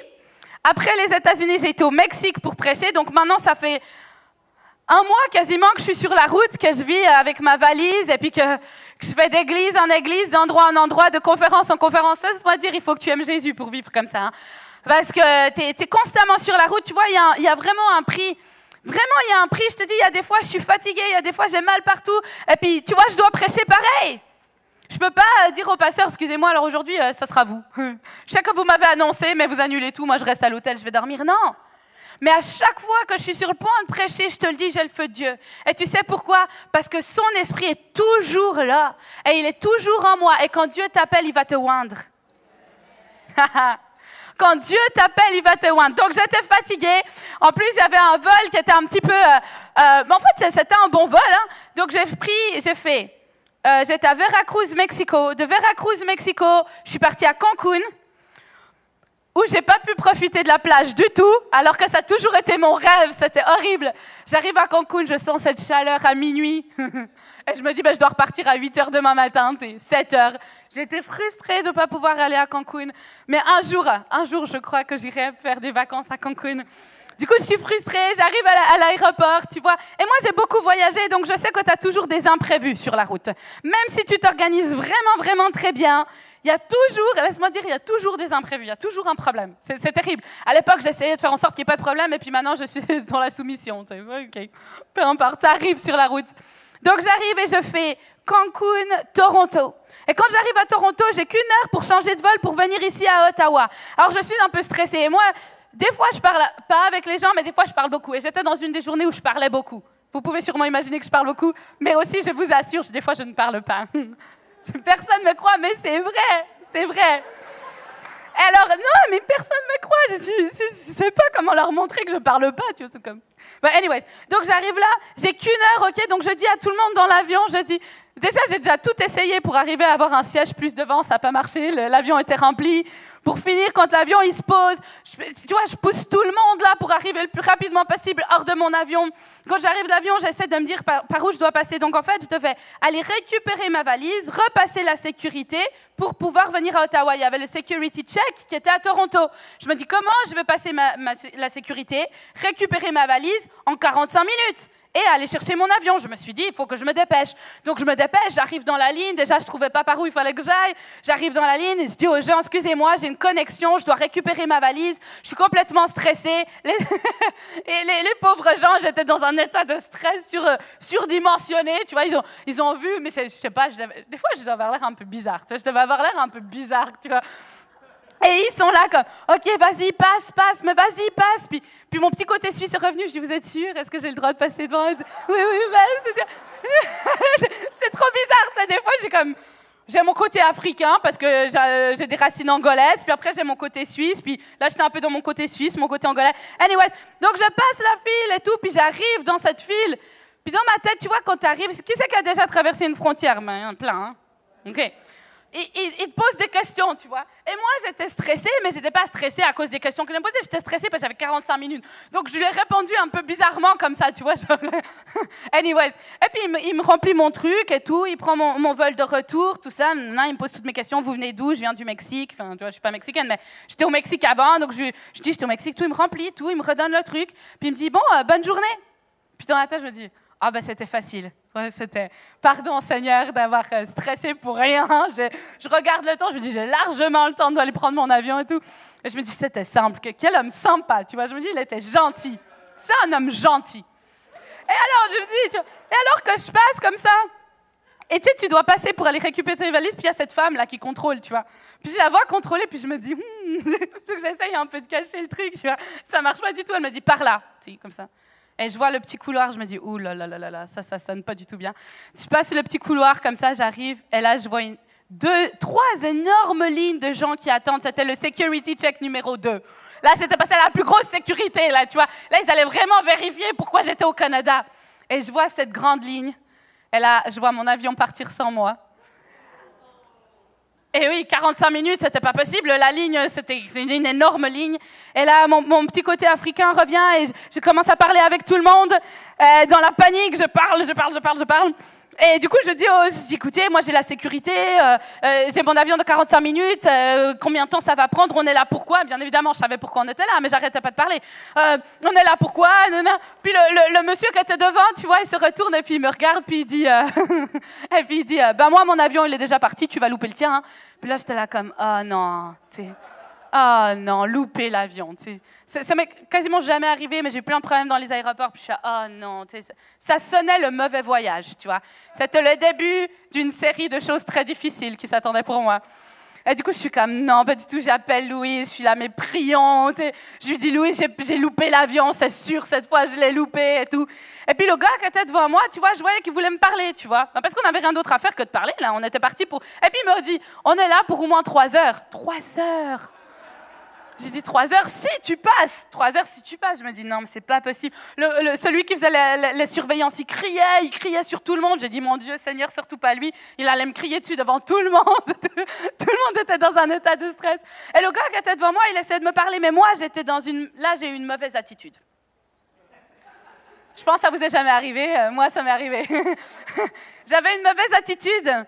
S6: Après les États-Unis, j'ai été au Mexique pour prêcher. Donc maintenant, ça fait un mois quasiment que je suis sur la route, que je vis avec ma valise et puis que je fais d'église en église, d'endroit en endroit, de conférence en conférence. Ça, c'est pas dire il faut que tu aimes Jésus pour vivre comme ça. Hein. Parce que tu es constamment sur la route. Tu vois, il y a vraiment un prix. Vraiment, il y a un prix. Je te dis, il y a des fois, je suis fatiguée, il y a des fois, j'ai mal partout. Et puis, tu vois, je dois prêcher pareil. Je ne peux pas dire au pasteur, excusez-moi, alors aujourd'hui, ça sera vous. Je sais que vous m'avez annoncé, mais vous annulez tout. Moi, je reste à l'hôtel, je vais dormir. Non. Mais à chaque fois que je suis sur le point de prêcher, je te le dis, j'ai le feu de Dieu. Et tu sais pourquoi? Parce que son esprit est toujours là. Et il est toujours en moi. Et quand Dieu t'appelle, il va te oindre. Quand Dieu t'appelle, il va te oindre. Donc, j'étais fatiguée. En plus, il y avait un vol qui était un petit peu... en fait, c'était un bon vol. Hein. Donc, j'étais à Veracruz, Mexico. De Veracruz, Mexico, je suis partie à Cancun, où j'ai pas pu profiter de la plage du tout, alors que ça a toujours été mon rêve. C'était horrible. J'arrive à Cancun, je sens cette chaleur à minuit. Et je me dis, je dois repartir à 8h demain matin, 7h. J'étais frustrée de ne pas pouvoir aller à Cancun. Mais un jour, je crois que j'irai faire des vacances à Cancun. Du coup, je suis frustrée, j'arrive à l'aéroport, tu vois. Et moi, j'ai beaucoup voyagé, donc je sais que tu as toujours des imprévus sur la route. Même si tu t'organises vraiment, vraiment très bien, il y a toujours, laisse-moi dire, il y a toujours des imprévus, il y a toujours un problème. C'est terrible. À l'époque, j'essayais de faire en sorte qu'il n'y ait pas de problème, et puis maintenant, je suis dans la soumission. OK, peu importe, ça arrive sur la route. Donc, j'arrive et je fais Cancun-Toronto. Et quand j'arrive à Toronto, j'ai qu'1 heure pour changer de vol pour venir ici à Ottawa. Alors, je suis un peu stressée. Et moi, des fois, je parle pas avec les gens, mais des fois, je parle beaucoup. Et j'étais dans une des journées où je parlais beaucoup. Vous pouvez sûrement imaginer que je parle beaucoup, mais aussi, je vous assure, des fois, je ne parle pas. Personne ne me croit, mais c'est vrai, c'est vrai. Alors, non, mais personne ne me croit. Je ne sais pas comment leur montrer que je ne parle pas. Tu vois, c'est comme... But anyways, donc j'arrive là, j'ai qu'1 heure, ok, donc je dis à tout le monde dans l'avion, je dis... Déjà, j'ai déjà tout essayé pour arriver à avoir un siège plus devant, ça n'a pas marché, l'avion était rempli. Pour finir, quand l'avion il se pose, tu vois, je pousse tout le monde là pour arriver le plus rapidement possible hors de mon avion. Quand j'arrive de l'avion, j'essaie de me dire par où je dois passer. Donc en fait, je devais aller récupérer ma valise, repasser la sécurité pour pouvoir venir à Ottawa. Il y avait le security check qui était à Toronto. Je me dis comment je vais passer la sécurité, récupérer ma valise en 45 minutes. Et aller chercher mon avion. Je me suis dit, il faut que je me dépêche. Donc, je me dépêche, j'arrive dans la ligne. Déjà, je ne trouvais pas par où il fallait que j'aille. J'arrive dans la ligne, je dis aux gens, excusez-moi, j'ai une connexion, je dois récupérer ma valise. Je suis complètement stressée. Et les pauvres gens, j'étais dans un état de stress surdimensionné. Tu vois, ils ont vu, mais je ne sais pas, des fois, je devais avoir l'air un peu bizarre. Tu sais, je devais avoir l'air un peu bizarre, tu vois. Et ils sont là comme, ok, vas-y, passe, mais vas-y, passe. Puis mon petit côté suisse est revenu, je dis, vous êtes sûr? Est-ce que j'ai le droit de passer devant? Oui, c'est trop bizarre, ça. Des fois, j'ai comme, J'ai mon côté africain parce que j'ai des racines angolaises, puis après j'ai mon côté suisse, puis là j'étais un peu dans mon côté suisse, mon côté angolais. Anyways, donc je passe la file et tout, puis j'arrive dans cette file. Puis dans ma tête, tu vois, quand tu arrives, qui c'est qui a déjà traversé une frontière? Ben, plein, hein? OK. Il te pose des questions, tu vois. Et moi, j'étais stressée, mais je n'étais pas stressée à cause des questions qu'il me posait. J'étais stressée parce que j'avais 45 minutes. Donc, je lui ai répondu un peu bizarrement comme ça, tu vois. Genre... Anyways. Et puis, il me remplit mon truc et tout. Il prend mon vol de retour, tout ça. Il me pose toutes mes questions. Vous venez d'où? Je viens du Mexique. Enfin, tu vois, je ne suis pas mexicaine, mais j'étais au Mexique avant. Donc, je dis, j'étais au Mexique. Tout, il me remplit, tout. Il me redonne le truc. Puis, il me dit, bon, bonne journée. Puis, dans la tête, je me dis, ah, ben, c'était facile. Ouais, c'était pardon Seigneur d'avoir stressé pour rien. Je regarde le temps, je me dis j'ai largement le temps d'aller prendre mon avion et tout. Et je me dis c'était simple, quel homme sympa, tu vois. Je me dis il était gentil, c'est un homme gentil. Et alors je me dis, tu vois, et alors que je passe comme ça, et tu sais tu dois passer pour aller récupérer tes valises, puis il y a cette femme là qui contrôle, tu vois. Puis je la vois contrôler, puis je me dis, donc j'essaye un peu de cacher le truc, tu vois. Ça marche pas du tout. Elle me dit par là, tu sais, comme ça. Et je vois le petit couloir, je me dis, ouh là là là là, ça sonne pas du tout bien. Je passe le petit couloir comme ça, j'arrive, et là je vois 3 énormes lignes de gens qui attendent. C'était le security check numéro 2. Là, j'étais passée à la plus grosse sécurité, là, tu vois. Là, ils allaient vraiment vérifier pourquoi j'étais au Canada. Et je vois cette grande ligne, et là, je vois mon avion partir sans moi. Et oui, 45 minutes, c'était pas possible. La ligne, c'était une énorme ligne. Et là, mon petit côté africain revient et je commence à parler avec tout le monde. Dans la panique, je parle. Et du coup, je dis, écoutez, moi j'ai la sécurité, j'ai mon avion de 45 minutes, combien de temps ça va prendre? On est là pourquoi? Bien évidemment, je savais pourquoi on était là, mais j'arrêtais pas de parler. On est là pourquoi? Puis le monsieur qui était devant, tu vois, il se retourne et puis il me regarde, puis il dit, ben moi mon avion il est déjà parti, tu vas louper le tien. Hein. Puis là, j'étais là comme, oh non, tu sais. Ah oh non, louper l'avion, tu sais. Ça m'est quasiment jamais arrivé, mais j'ai eu plein de problèmes dans les aéroports. Puis je suis ah oh non, tu sais. Ça sonnait le mauvais voyage, tu vois. C'était le début d'une série de choses très difficiles qui s'attendaient pour moi. Et du coup, je suis comme, non, pas du tout. J'appelle Louise, je suis là, mais prions, tu sais. Je lui dis, Louise, j'ai loupé l'avion, c'est sûr, cette fois, je l'ai loupé et tout. Et puis le gars qui était devant moi, tu vois, je voyais qu'il voulait me parler, tu vois. Parce qu'on n'avait rien d'autre à faire que de parler, là. On était partis pour... Et puis il me dit, on est là pour au moins 3 heures. 3 heures? J'ai dit 3 heures si tu passes. 3 heures si tu passes. Je me dis non, mais c'est pas possible. Celui qui faisait les surveillances, il criait sur tout le monde. J'ai dit mon Dieu, Seigneur, surtout pas lui. Il allait me crier dessus devant tout le monde. Tout le monde était dans un état de stress. Et le gars qui était devant moi, il essayait de me parler, mais moi, j'étais là, j'ai eu une mauvaise attitude. Je pense que ça vous est jamais arrivé. Moi, ça m'est arrivé. J'avais une mauvaise attitude.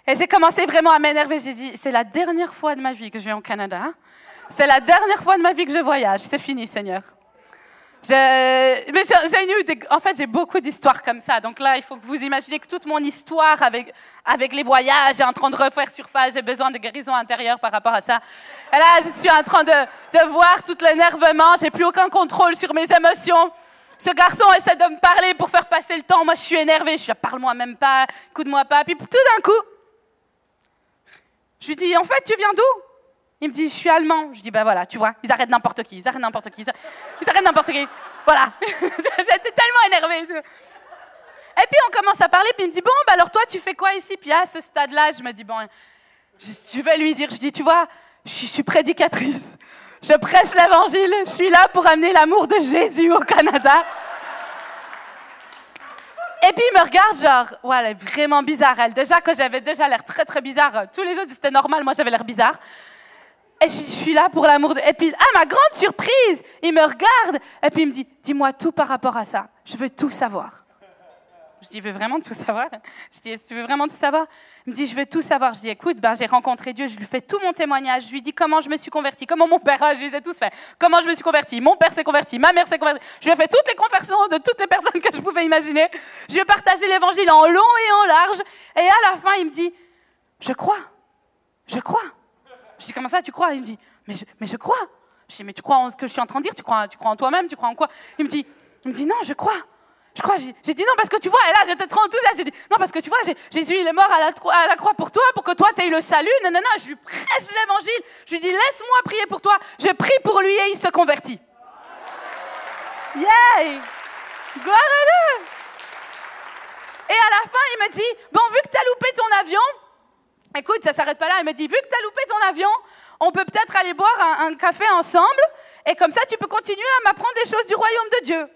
S6: Et j'ai commencé vraiment à m'énerver. J'ai dit, c'est la dernière fois de ma vie que je vais au Canada. Hein? C'est la dernière fois de ma vie que je voyage. C'est fini, Seigneur. En fait, j'ai beaucoup d'histoires comme ça. Donc là, il faut que vous imaginez que toute mon histoire avec les voyages est en train de refaire surface. J'ai besoin de guérison intérieure par rapport à ça. Et là, je suis en train de voir tout l'énervement. J'ai plus aucun contrôle sur mes émotions. Ce garçon essaie de me parler pour faire passer le temps. Moi, je suis énervée. Je suis là, parle-moi même pas, écoute-moi pas. Puis tout d'un coup, je lui dis, en fait, tu viens d'où? Il me dit, je suis allemand. Je dis, ben voilà, tu vois, ils arrêtent n'importe qui. Ils arrêtent n'importe qui. Voilà. J'étais tellement énervée. Et puis, on commence à parler, puis il me dit, bon, ben alors toi, tu fais quoi ici? Puis à ce stade-là, je me dis, bon, je vais lui dire, je dis, tu vois, je suis prédicatrice. Je prêche l'évangile. Je suis là pour amener l'amour de Jésus au Canada. Et puis, il me regarde, genre, ouais, elle est vraiment bizarre, elle. Déjà que j'avais déjà l'air très, très bizarre. Tous les autres, c'était normal. Moi, j'avais l'air bizarre. Et je suis là pour l'amour de... Et puis, ma grande surprise, il me regarde. Et puis, il me dit, dis-moi tout par rapport à ça. Je veux tout savoir. Je dis, veux vraiment tout savoir? Je dis, tu veux vraiment tout savoir? Il me dit, je veux tout savoir. Je dis, écoute, j'ai rencontré Dieu. Je lui fais tout mon témoignage. Je lui dis comment je me suis convertie, comment mon père, je les ai tous fait. Comment je me suis convertie, mon père s'est converti, ma mère s'est convertie. Je lui ai fait toutes les conversions de toutes les personnes que je pouvais imaginer. Je lui ai partagé l'évangile en long et en large. Et à la fin, il me dit, je crois. Je crois. Je dis, comment ça, tu crois? Il me dit, mais je crois. Je dis, mais tu crois en ce que je suis en train de dire? Tu crois en toi-même? Tu crois en quoi? Il me dit, non, je crois. Je crois. J'ai dit, non, parce que tu vois, et là, j'étais trop enthousiaste. J'ai dit, non, parce que tu vois, Jésus, il est mort à la croix pour toi, pour que toi, tu aies eu le salut. Non, non, non, je lui prêche l'évangile. Je lui dis, laisse-moi prier pour toi. Je prie pour lui et il se convertit. Yay! Gloire à Dieu! Et à la fin, il me dit, bon, vu que tu as loupé ton avion, écoute, ça ne s'arrête pas là. Il me dit, vu que tu as loupé ton avion, on peut peut-être aller boire un café ensemble, et comme ça, tu peux continuer à m'apprendre des choses du royaume de Dieu.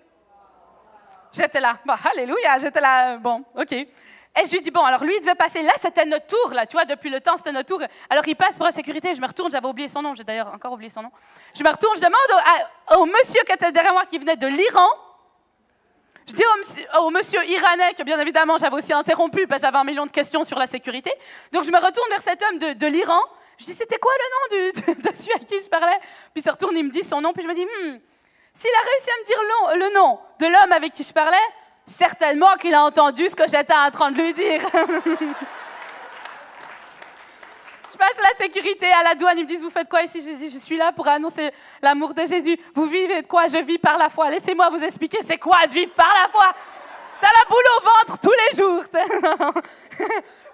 S6: J'étais là, bon, alléluia, j'étais là, bon, ok. Et je lui dis, bon, alors lui, il devait passer, là, c'était notre tour, là, tu vois, depuis le temps, c'était notre tour. Alors, il passe pour la sécurité, je me retourne, j'avais oublié son nom, j'ai d'ailleurs encore oublié son nom. Je me retourne, je demande au monsieur qui était derrière moi, qui venait de l'Iran. Je dis au monsieur iranais, que bien évidemment, j'avais aussi interrompu, parce que j'avais 1 million de questions sur la sécurité. Donc, je me retourne vers cet homme de l'Iran. Je dis, c'était quoi le nom de celui à qui je parlais? Puis, il se retourne, il me dit son nom, puis je me dis, s'il a réussi à me dire le nom de l'homme avec qui je parlais, certainement qu'il a entendu ce que j'étais en train de lui dire. Je passe la sécurité à la douane, ils me disent, vous faites quoi ici? Je dis, je suis là pour annoncer l'amour de Jésus. Vous vivez de quoi? Je vis par la foi. Laissez-moi vous expliquer c'est quoi de vivre par la foi. T'as la boule au ventre tous les jours.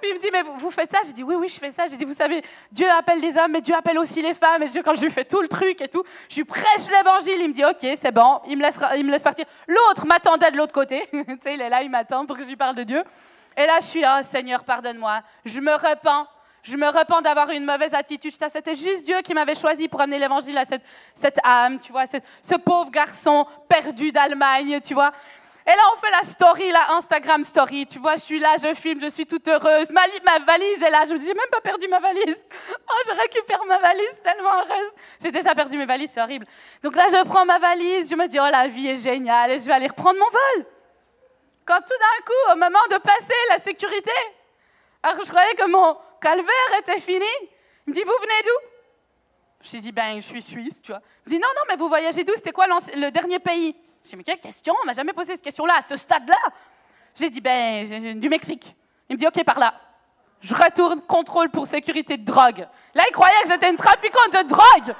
S6: Puis il me dit, mais vous faites ça? J'ai dit, oui, je fais ça. J'ai dit, vous savez, Dieu appelle les hommes, mais Dieu appelle aussi les femmes. Et Dieu, quand je lui fais tout le truc et tout, je lui prêche l'évangile. Il me dit, ok, c'est bon. Il me laisse partir. L'autre m'attendait de l'autre côté. Tu sais, il est là, il m'attend pour que je lui parle de Dieu. Et là, je suis là, oh, Seigneur, pardonne-moi. Je me repens. Je me repens d'avoir une mauvaise attitude. C'était juste Dieu qui m'avait choisi pour amener l'évangile à cette âme, tu vois, ce pauvre garçon perdu d'Allemagne, tu vois. Et là, on fait la story, la Instagram story. Tu vois, je suis là, je filme, je suis toute heureuse. Ma valise est là. Je me dis, j'ai même pas perdu ma valise. Oh, je récupère ma valise, tellement heureuse. J'ai déjà perdu mes valises, c'est horrible. Donc là, je prends ma valise. Je me dis, oh, la vie est géniale. Et je vais aller reprendre mon vol. Quand tout d'un coup, au moment de passer la sécurité, alors je croyais que mon calvaire était fini. Il me dit, vous venez d'où? Je lui dis, ben, je suis suisse, tu vois. Il me dit, non, mais vous voyagez d'où? C'était quoi le dernier pays? Je dis, mais quelle question? On m'a jamais posé cette question-là, à ce stade-là. J'ai dit, ben, du Mexique. Il me dit, OK, par là. Je retourne, contrôle pour sécurité de drogue. Là, il croyait que j'étais une trafiquante de drogue.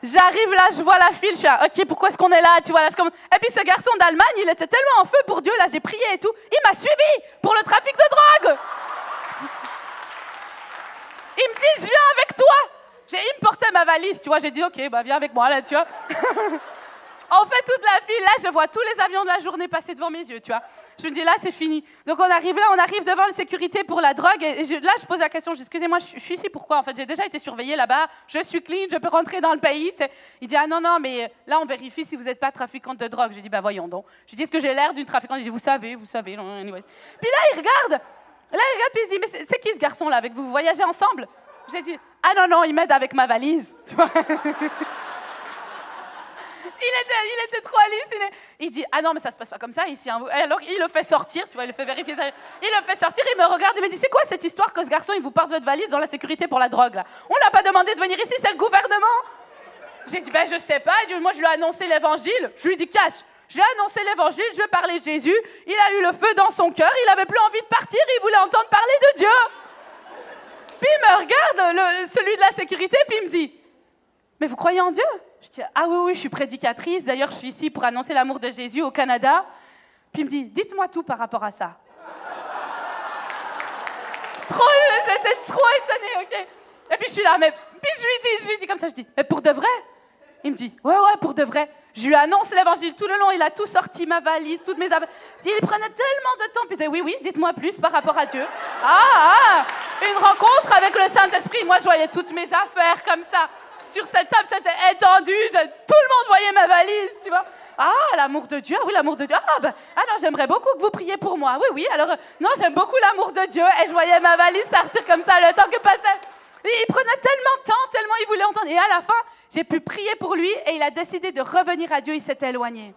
S6: J'arrive là, je vois la file, je suis là, OK, pourquoi est-ce qu'on est là? Tu vois, là, Et puis ce garçon d'Allemagne, il était tellement en feu pour Dieu, là, j'ai prié et tout. Il m'a suivi pour le trafic de drogue. Il me dit, je viens avec toi. Il me portait ma valise, tu vois. J'ai dit, OK, bah, viens avec moi, là, tu vois. On fait toute la file. Là, je vois tous les avions de la journée passer devant mes yeux, tu vois. Je me dis, là, c'est fini. Donc, on arrive devant la sécurité pour la drogue. Et là, je pose la question, je dis, excusez-moi, je suis ici, pourquoi? En fait, j'ai déjà été surveillée là-bas. Je suis clean, je peux rentrer dans le pays. T'sais. Il dit, ah non, mais là, on vérifie si vous n'êtes pas trafiquante de drogue. J'ai dit, bah voyons donc. Je dis, est-ce que j'ai l'air d'une trafiquante? Il dit, vous savez. Non, anyway. Puis là, il regarde, puis il se dit, mais c'est qui ce garçon-là avec vous? Vous voyagez ensemble? J'ai dit, ah non, il m'aide avec ma valise. Tu vois. Il était trop halluciné. Il dit, ah non, mais ça se passe pas comme ça ici. Hein. Alors, il le fait sortir, tu vois, il le fait vérifier. Il le fait sortir, il me regarde, il me dit, c'est quoi cette histoire que ce garçon, il vous porte votre valise dans la sécurité pour la drogue, là? On l'a pas demandé de venir ici, c'est le gouvernement. J'ai dit, ben, je sais pas. Moi, je lui ai annoncé l'évangile. Je lui ai dit, cash. J'ai annoncé l'évangile, je lui ai parlé de Jésus. Il a eu le feu dans son cœur, il avait plus envie de partir, il voulait entendre parler de Dieu. Puis il me regarde, celui de la sécurité, puis il me dit, mais vous croyez en Dieu? Je dis, ah oui, je suis prédicatrice. D'ailleurs, je suis ici pour annoncer l'amour de Jésus au Canada. Puis il me dit, dites-moi tout par rapport à ça. J'étais trop étonnée, OK? Et puis je suis là, puis je lui dis comme ça, je dis, mais pour de vrai? Il me dit, ouais, pour de vrai. Je lui annonce l'évangile tout le long, il a tout sorti, ma valise, toutes mes affaires. Il prenait tellement de temps, puis il disait, oui, dites-moi plus par rapport à Dieu. Une rencontre avec le Saint-Esprit. Moi, je voyais toutes mes affaires comme ça. Sur cette table, c'était étendu, tout le monde voyait ma valise, tu vois. Ah, l'amour de Dieu, oui, l'amour de Dieu. Alors j'aimerais beaucoup que vous priez pour moi. Oui, alors, non, j'aime beaucoup l'amour de Dieu. Et je voyais ma valise sortir comme ça, le temps que passait. Et il prenait tellement de temps, tellement il voulait entendre. Et à la fin, j'ai pu prier pour lui et il a décidé de revenir à Dieu, il s'était éloigné.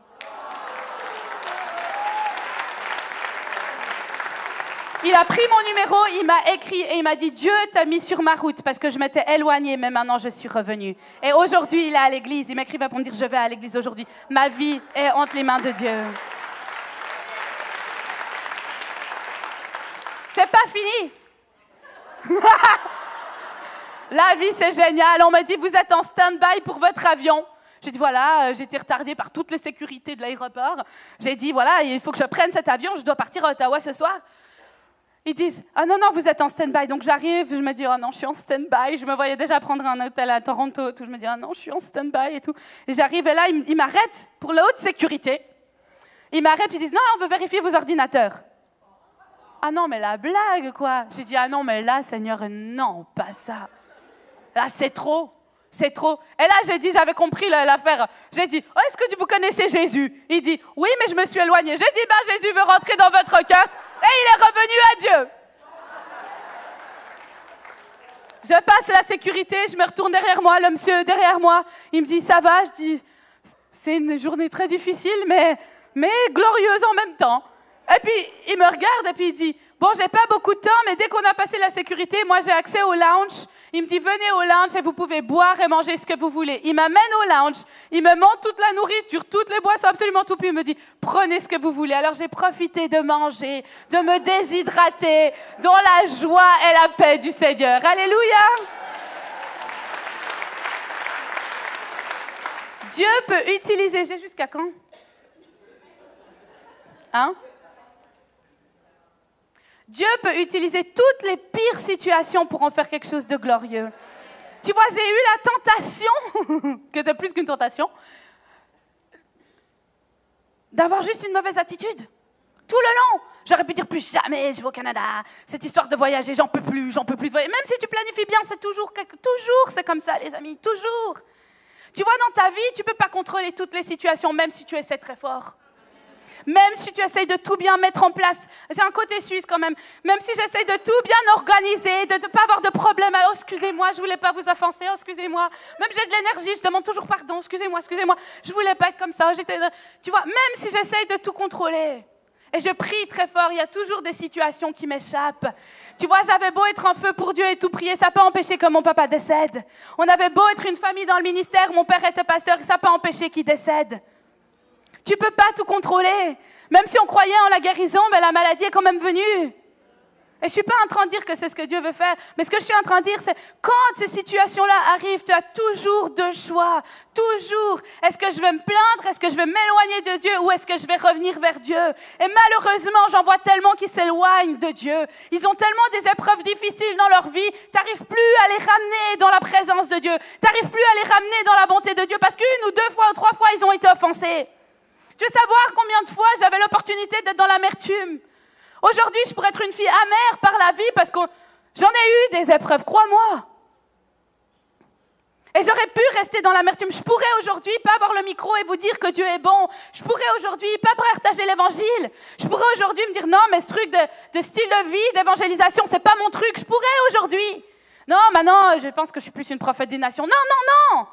S6: Il a pris mon numéro, il m'a écrit et il m'a dit « Dieu t'a mis sur ma route parce que je m'étais éloignée, mais maintenant je suis revenue. » Et aujourd'hui, il est à l'église. Il m'écrivait pour me dire « Je vais à l'église aujourd'hui. Ma vie est entre les mains de Dieu. » C'est pas fini. La vie, c'est génial. On m'a dit « Vous êtes en stand-by pour votre avion. » J'ai dit, voilà, j'ai été retardée par toutes les sécurités de l'aéroport. J'ai dit, voilà, il faut que je prenne cet avion, je dois partir à Ottawa ce soir. Ils disent, ah non, vous êtes en stand-by. Donc j'arrive, je me dis, oh non, je suis en stand-by. Je me voyais déjà prendre un hôtel à Toronto. Tout. Je me dis, ah non, je suis en stand-by et tout. Et j'arrive et là, ils m'arrêtent pour la haute sécurité. Ils m'arrêtent et ils disent, non, on veut vérifier vos ordinateurs. Ah non, mais la blague, quoi. J'ai dit, ah non, mais là, Seigneur, non, pas ça. Là, c'est trop. C'est trop. Et là, j'ai dit, j'avais compris l'affaire. J'ai dit, oh, est-ce que vous connaissez Jésus? Il dit, oui, mais je me suis éloigné. J'ai dit, ben, Jésus veut rentrer dans votre cœur. Et il est revenu à Dieu. Je passe la sécurité, je me retourne derrière moi, le monsieur derrière moi. Il me dit, ça va? Je dis, c'est une journée très difficile, mais glorieuse en même temps. Et puis, il me regarde et puis il dit, bon, j'ai pas beaucoup de temps, mais dès qu'on a passé la sécurité, moi, j'ai accès au lounge. Il me dit, venez au lounge et vous pouvez boire et manger ce que vous voulez. Il m'amène au lounge, il me montre toute la nourriture, toutes les boissons, absolument tout. Puis il me dit, prenez ce que vous voulez. Alors j'ai profité de manger, de me déshydrater, dans la joie et la paix du Seigneur. Alléluia! Dieu peut utiliser, j'ai jusqu'à quand? Hein? Dieu peut utiliser toutes les pires situations pour en faire quelque chose de glorieux. Tu vois, j'ai eu la tentation, qui était plus qu'une tentation, d'avoir juste une mauvaise attitude. Tout le long. J'aurais pu dire plus jamais je vais au Canada. Cette histoire de voyager, j'en peux plus de voyager. Même si tu planifies bien, c'est toujours c'est comme ça, les amis, toujours. Tu vois, dans ta vie, tu ne peux pas contrôler toutes les situations, même si tu essaies très fort. Même si tu essayes de tout bien mettre en place, j'ai un côté suisse quand même, même si j'essaye de tout bien organiser, de ne pas avoir de problème, oh excusez-moi, je ne voulais pas vous offenser, oh excusez-moi, même j'ai de l'énergie, je demande toujours pardon, excusez-moi, je ne voulais pas être comme ça, tu vois, même si j'essaye de tout contrôler, et je prie très fort, il y a toujours des situations qui m'échappent. Tu vois, j'avais beau être en feu pour Dieu et tout prier, ça n'a pas empêché que mon papa décède. On avait beau être une famille dans le ministère, mon père était pasteur, ça n'a pas empêché qu'il décède. Tu ne peux pas tout contrôler. Même si on croyait en la guérison, mais la maladie est quand même venue. Et je ne suis pas en train de dire que c'est ce que Dieu veut faire. Mais ce que je suis en train de dire, c'est quand ces situations-là arrivent, tu as toujours deux choix. Toujours. Est-ce que je vais me plaindre? Est-ce que je vais m'éloigner de Dieu? Ou est-ce que je vais revenir vers Dieu? Et malheureusement, j'en vois tellement qui s'éloignent de Dieu. Ils ont tellement des épreuves difficiles dans leur vie. Tu n'arrives plus à les ramener dans la présence de Dieu. Tu n'arrives plus à les ramener dans la bonté de Dieu. Parce qu'une ou deux fois ou trois fois, ils ont été offensés. Tu veux savoir combien de fois j'avais l'opportunité d'être dans l'amertume? Aujourd'hui, je pourrais être une fille amère par la vie parce que j'en ai eu des épreuves, crois-moi. Et j'aurais pu rester dans l'amertume. Je pourrais aujourd'hui pas avoir le micro et vous dire que Dieu est bon. Je pourrais aujourd'hui pas partager l'évangile. Je pourrais aujourd'hui me dire non, mais ce truc de style de vie, d'évangélisation, c'est pas mon truc. Je pourrais aujourd'hui. Non, maintenant, je pense que je suis plus une prophète des nations. Non.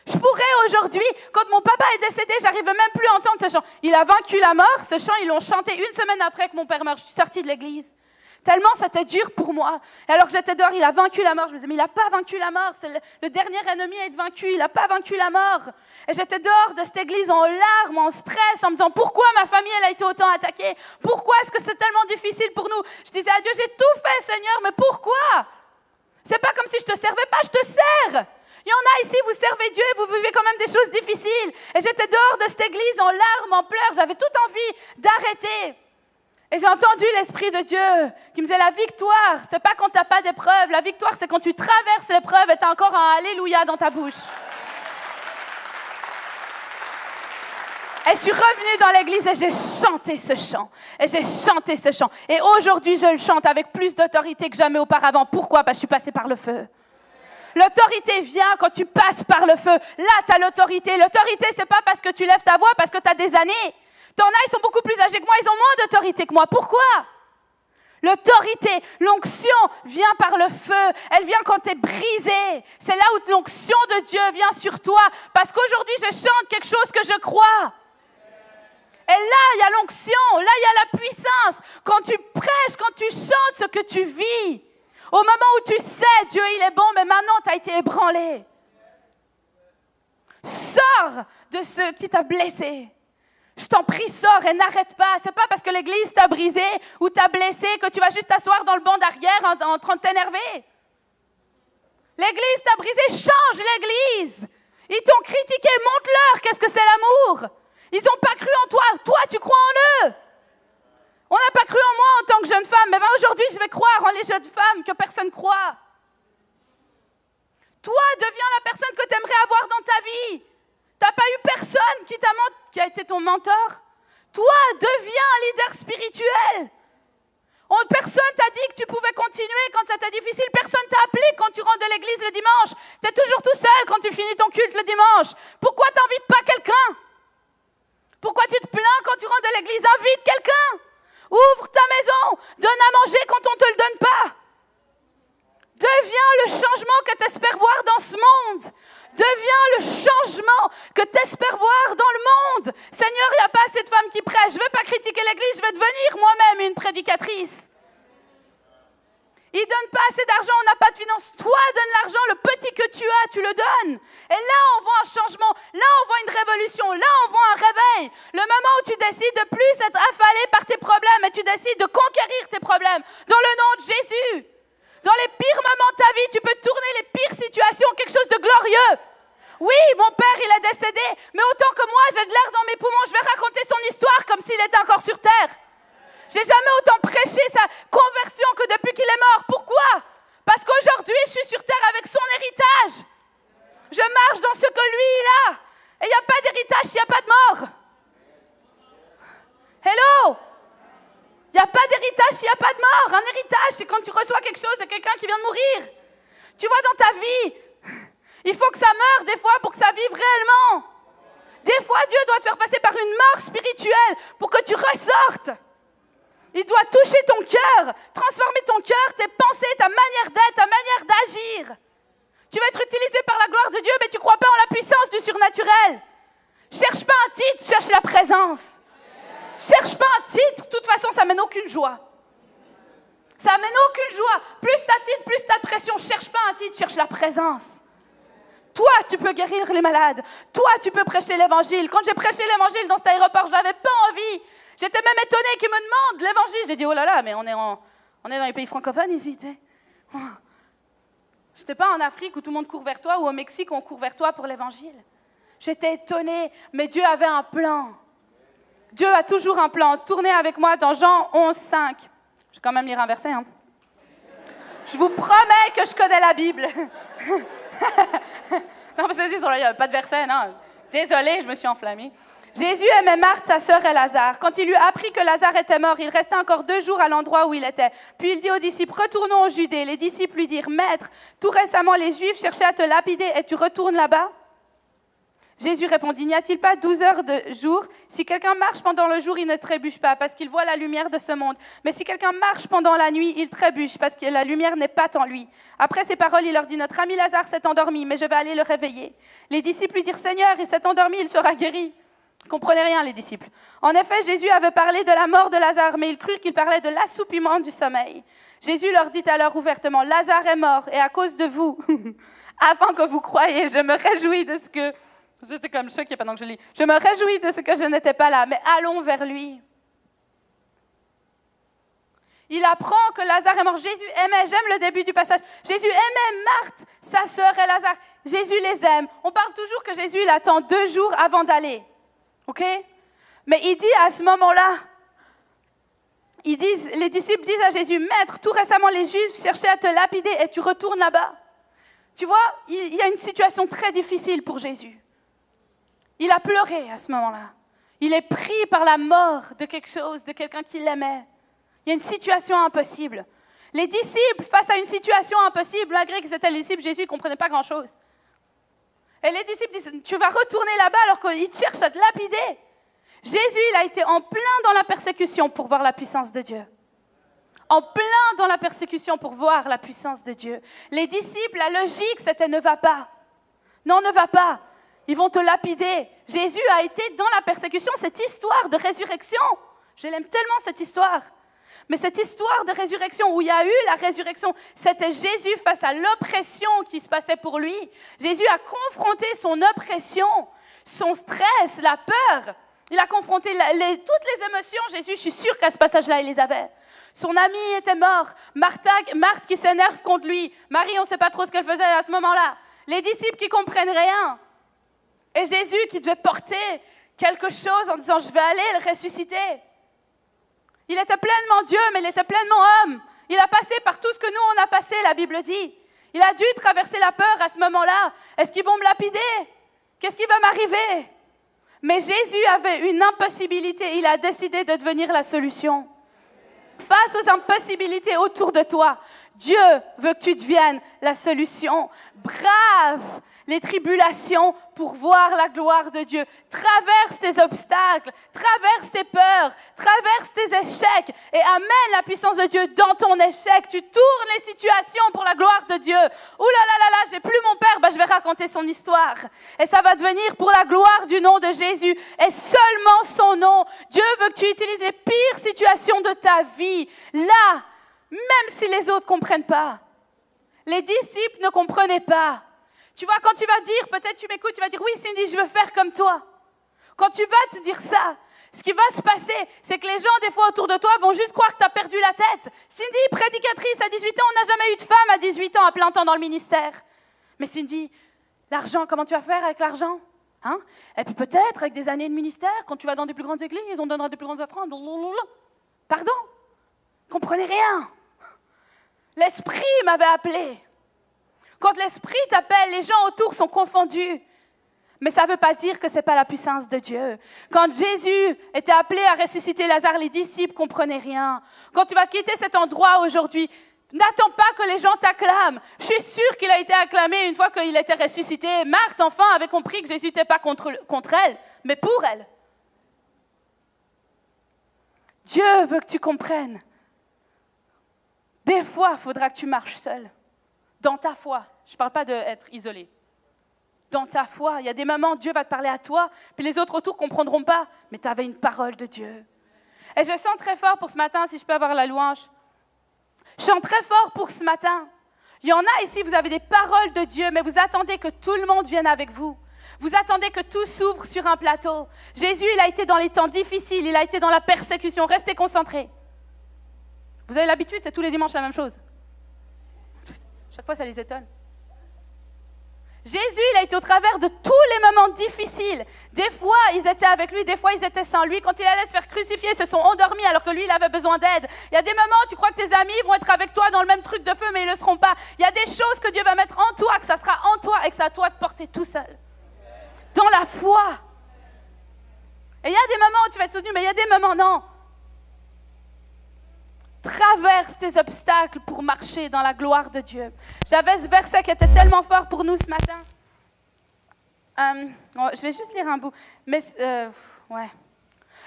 S6: Je pourrais aujourd'hui, quand mon papa est décédé, j'arrivais même plus à entendre ce chant. Il a vaincu la mort, ce chant, ils l'ont chanté une semaine après que mon père meurt. Je suis sortie de l'église. Tellement c'était dur pour moi. Et alors que j'étais dehors, il a vaincu la mort. Je me disais, mais il n'a pas vaincu la mort. C'est le dernier ennemi à être vaincu. Il n'a pas vaincu la mort. Et j'étais dehors de cette église en larmes, en stress, en me disant, pourquoi ma famille, elle a été autant attaquée? Pourquoi est-ce que c'est tellement difficile pour nous? Je disais à Dieu, j'ai tout fait, Seigneur, mais pourquoi? C'est pas comme si je te servais pas, je te sers. Il y en a ici, vous servez Dieu et vous vivez quand même des choses difficiles. Et j'étais dehors de cette église en larmes, en pleurs. J'avais toute envie d'arrêter. Et j'ai entendu l'Esprit de Dieu qui me disait, la victoire, c'est pas quand tu n'as pas d'épreuve. La victoire, c'est quand tu traverses l'épreuve et tu as encore un Alléluia dans ta bouche. Et je suis revenue dans l'église et j'ai chanté ce chant. Et aujourd'hui, je le chante avec plus d'autorité que jamais auparavant. Pourquoi? Parce que je suis passée par le feu. L'autorité vient quand tu passes par le feu. Là, tu as l'autorité. L'autorité, ce n'est pas parce que tu lèves ta voix, parce que tu as des années. T'en as, ils sont beaucoup plus âgés que moi, ils ont moins d'autorité que moi. Pourquoi? L'autorité, l'onction vient par le feu. Elle vient quand tu es brisé. C'est là où l'onction de Dieu vient sur toi. Parce qu'aujourd'hui, je chante quelque chose que je crois. Et là, il y a l'onction. Là, il y a la puissance. Quand tu prêches, quand tu chantes ce que tu vis. Au moment où tu sais, Dieu, il est bon, mais maintenant, tu as été ébranlé. Sors de ce qui t'a blessé. Je t'en prie, sors et n'arrête pas. C'est pas parce que l'église t'a brisé ou t'a blessé que tu vas juste t'asseoir dans le banc d'arrière en train de t'énerver. L'église t'a brisé, change l'église. Ils t'ont critiqué, montre-leur qu'est-ce que c'est l'amour. Ils n'ont pas cru en toi. Toi, tu crois en eux. On n'a pas cru en moi en tant que jeune femme. Mais ben aujourd'hui, je vais croire en les jeunes femmes que personne croit. Toi, deviens la personne que tu aimerais avoir dans ta vie. Tu n'as pas eu personne qui a été ton mentor. Toi, deviens un leader spirituel. Personne t'a dit que tu pouvais continuer quand c'était difficile. Personne t'a appelé quand tu rentres de l'église le dimanche. Tu es toujours tout seul quand tu finis ton culte le dimanche. Pourquoi tu n'invites pas quelqu'un? Pourquoi tu te plains quand tu rentres de l'église? Invite quelqu'un. Ouvre ta maison. Donne à manger quand on ne te le donne pas. Deviens le changement que tu espères voir dans ce monde. Deviens le changement que tu espères voir dans le monde. Seigneur, il n'y a pas assez de femmes qui prêchent. Je ne vais pas critiquer l'église, je vais devenir moi-même une prédicatrice. Il ne donne pas assez d'argent, on n'a pas de finances. Toi, donne l'argent, le petit que tu as, tu le donnes. Et là, on voit un changement. Là, on voit une révolution. Là, on voit un réveil. Le moment où tu décides de plus être affalé par tes problèmes et tu décides de conquérir tes problèmes dans le nom de Jésus. Dans les pires moments de ta vie, tu peux tourner les pires situations en quelque chose de glorieux. Oui, mon père, il est décédé, mais autant que moi, j'ai de l'air dans mes poumons, je vais raconter son histoire comme s'il était encore sur terre. J'ai jamais autant prêché sa conversion que depuis qu'il est mort. Pourquoi? Parce qu'aujourd'hui, je suis sur terre avec son héritage. Je marche dans ce que lui, il a. Et il n'y a pas d'héritage s'il n'y a pas de mort. Hello? Il n'y a pas d'héritage s'il n'y a pas de mort. Un héritage, c'est quand tu reçois quelque chose de quelqu'un qui vient de mourir. Tu vois, dans ta vie, il faut que ça meure des fois pour que ça vive réellement. Des fois, Dieu doit te faire passer par une mort spirituelle pour que tu ressortes. Il doit toucher ton cœur, transformer ton cœur, tes pensées, ta manière d'être, ta manière d'agir. Tu vas être utilisé par la gloire de Dieu, mais tu ne crois pas en la puissance du surnaturel. Cherche pas un titre, cherche la présence. Cherche pas un titre, de toute façon, ça mène aucune joie. Ça mène aucune joie. Plus ça titre, plus t'as de pression. Cherche pas un titre, cherche la présence. Toi, tu peux guérir les malades. Toi, tu peux prêcher l'évangile. Quand j'ai prêché l'évangile dans cet aéroport, j'avais pas envie. J'étais même étonnée qu'ils me demandent l'évangile. J'ai dit, oh là là, mais on est dans les pays francophones ici, tu sais. J'étais pas en Afrique où tout le monde court vers toi ou au Mexique où on court vers toi pour l'évangile. J'étais étonnée, mais Dieu avait un plan. Dieu a toujours un plan. Tournez avec moi dans Jean 11, 5. Je vais quand même lire un verset. Hein. Je vous promets que je connais la Bible. Non, parce que il n'y a pas de verset, non. Désolée, je me suis enflammée. Jésus aimait Marthe, sa sœur et Lazare. Quand il eut appris que Lazare était mort, il resta encore 2 jours à l'endroit où il était. Puis il dit aux disciples, retournons en Judée. Les disciples lui dirent, Maître, tout récemment les Juifs cherchaient à te lapider et tu retournes là-bas? Jésus répondit, n'y a-t-il pas 12 heures de jour? Si quelqu'un marche pendant le jour, il ne trébuche pas, parce qu'il voit la lumière de ce monde. Mais si quelqu'un marche pendant la nuit, il trébuche, parce que la lumière n'est pas en lui. Après ces paroles, il leur dit, notre ami Lazare s'est endormi, mais je vais aller le réveiller. Les disciples lui dirent, Seigneur, il s'est endormi, il sera guéri. Ils ne comprenaient rien, les disciples. En effet, Jésus avait parlé de la mort de Lazare, mais ils crurent qu'il parlait de l'assoupiment du sommeil. Jésus leur dit alors ouvertement, Lazare est mort, et à cause de vous, afin que vous croyiez, je me réjouis de ce que... J'étais comme choquée pendant que je lis. Je me réjouis de ce que je n'étais pas là, mais allons vers lui. Il apprend que Lazare est mort. Jésus aimait, j'aime le début du passage, Jésus aimait Marthe, sa sœur et Lazare. Jésus les aime. On parle toujours que Jésus, il attend 2 jours avant d'aller. OK? Mais il dit à ce moment-là, les disciples disent à Jésus, Maître, tout récemment les Juifs cherchaient à te lapider et tu retournes là-bas. Tu vois, il y a une situation très difficile pour Jésus. Il a pleuré à ce moment-là. Il est pris par la mort de quelque chose, de quelqu'un qui l'aimait. Il y a une situation impossible. Les disciples, face à une situation impossible, malgré qu'ils étaient les disciples, Jésus ne comprenait pas grand-chose. Et les disciples disent, tu vas retourner là-bas alors qu'ils cherchent à te lapider. Jésus, il a été en plein dans la persécution pour voir la puissance de Dieu. En plein dans la persécution pour voir la puissance de Dieu. Les disciples, la logique, c'était ne va pas. Non, ne va pas. Ils vont te lapider. Jésus a été dans la persécution, cette histoire de résurrection. Je l'aime tellement, cette histoire. Mais cette histoire de résurrection, où il y a eu la résurrection, c'était Jésus face à l'oppression qui se passait pour lui. Jésus a confronté son oppression, son stress, la peur. Il a confronté toutes les émotions. Jésus, je suis sûre qu'à ce passage-là, il les avait. Son ami était mort. Marthe qui s'énerve contre lui. Marie, on ne sait pas trop ce qu'elle faisait à ce moment-là. Les disciples qui ne comprennent rien. Et Jésus qui devait porter quelque chose en disant « Je vais aller le ressusciter ». Il était pleinement Dieu, mais il était pleinement homme. Il a passé par tout ce que nous, on a passé, la Bible dit. Il a dû traverser la peur à ce moment-là. Est-ce qu'ils vont me lapider? Qu'est-ce qui va m'arriver? Mais Jésus avait une impossibilité. Il a décidé de devenir la solution. face aux impossibilités autour de toi, Dieu veut que tu deviennes la solution. Brave les tribulations pour voir la gloire de Dieu. Traverse tes obstacles, traverse tes peurs, traverse tes échecs et amène la puissance de Dieu dans ton échec. Tu tournes les situations pour la gloire de Dieu. Ouh là là là là, j'ai plus mon père, je vais raconter son histoire. Et ça va devenir pour la gloire du nom de Jésus et seulement son nom. Dieu veut que tu utilises les pires situations de ta vie. Là, même si les autres ne comprennent pas. Les disciples ne comprenaient pas. Tu vois, quand tu vas dire, peut-être tu m'écoutes, tu vas dire, oui Cindy, je veux faire comme toi. Quand tu vas te dire ça, ce qui va se passer, c'est que les gens, des fois, autour de toi, vont juste croire que tu as perdu la tête. Cindy, prédicatrice à 18 ans, on n'a jamais eu de femme à 18 ans à plein temps dans le ministère. Mais Cindy, l'argent, comment tu vas faire avec l'argent? Hein? Et puis peut-être, avec des années de ministère, quand tu vas dans des plus grandes églises, on donnera des plus grandes offrandes. Pardon? Comprenez rien. L'Esprit m'avait appelé. Quand l'Esprit t'appelle, les gens autour sont confondus. Mais ça ne veut pas dire que ce n'est pas la puissance de Dieu. Quand Jésus était appelé à ressusciter Lazare, les disciples ne comprenaient rien. Quand tu vas quitter cet endroit aujourd'hui, n'attends pas que les gens t'acclament. Je suis sûre qu'il a été acclamé une fois qu'il était ressuscité. Marthe, enfin, avait compris que Jésus n'était pas contre elle, mais pour elle. Dieu veut que tu comprennes. Des fois, il faudra que tu marches seul. Dans ta foi. Je ne parle pas d'être isolé. Dans ta foi, il y a des moments où Dieu va te parler à toi, puis les autres autour ne comprendront pas, mais tu avais une parole de Dieu. Et je sens très fort pour ce matin, si je peux avoir la louange. Je sens très fort pour ce matin. Il y en a ici, vous avez des paroles de Dieu, mais vous attendez que tout le monde vienne avec vous. Vous attendez que tout s'ouvre sur un plateau. Jésus, il a été dans les temps difficiles, il a été dans la persécution. Restez concentrés. Vous avez l'habitude, c'est tous les dimanches la même chose. Chaque fois, ça les étonne. Jésus, il a été au travers de tous les moments difficiles. Des fois, ils étaient avec lui, des fois, ils étaient sans lui. Quand il allait se faire crucifier, ils se sont endormis alors que lui, il avait besoin d'aide. Il y a des moments où tu crois que tes amis vont être avec toi dans le même truc de feu, mais ils ne le seront pas. Il y a des choses que Dieu va mettre en toi, que ça sera en toi et que c'est à toi de porter tout seul. Dans la foi. Et il y a des moments où tu vas être soutenu, mais il y a des moments, non. Traverse tes obstacles pour marcher dans la gloire de Dieu. J'avais ce verset qui était tellement fort pour nous ce matin. Je vais juste lire un bout. Mais, ouais.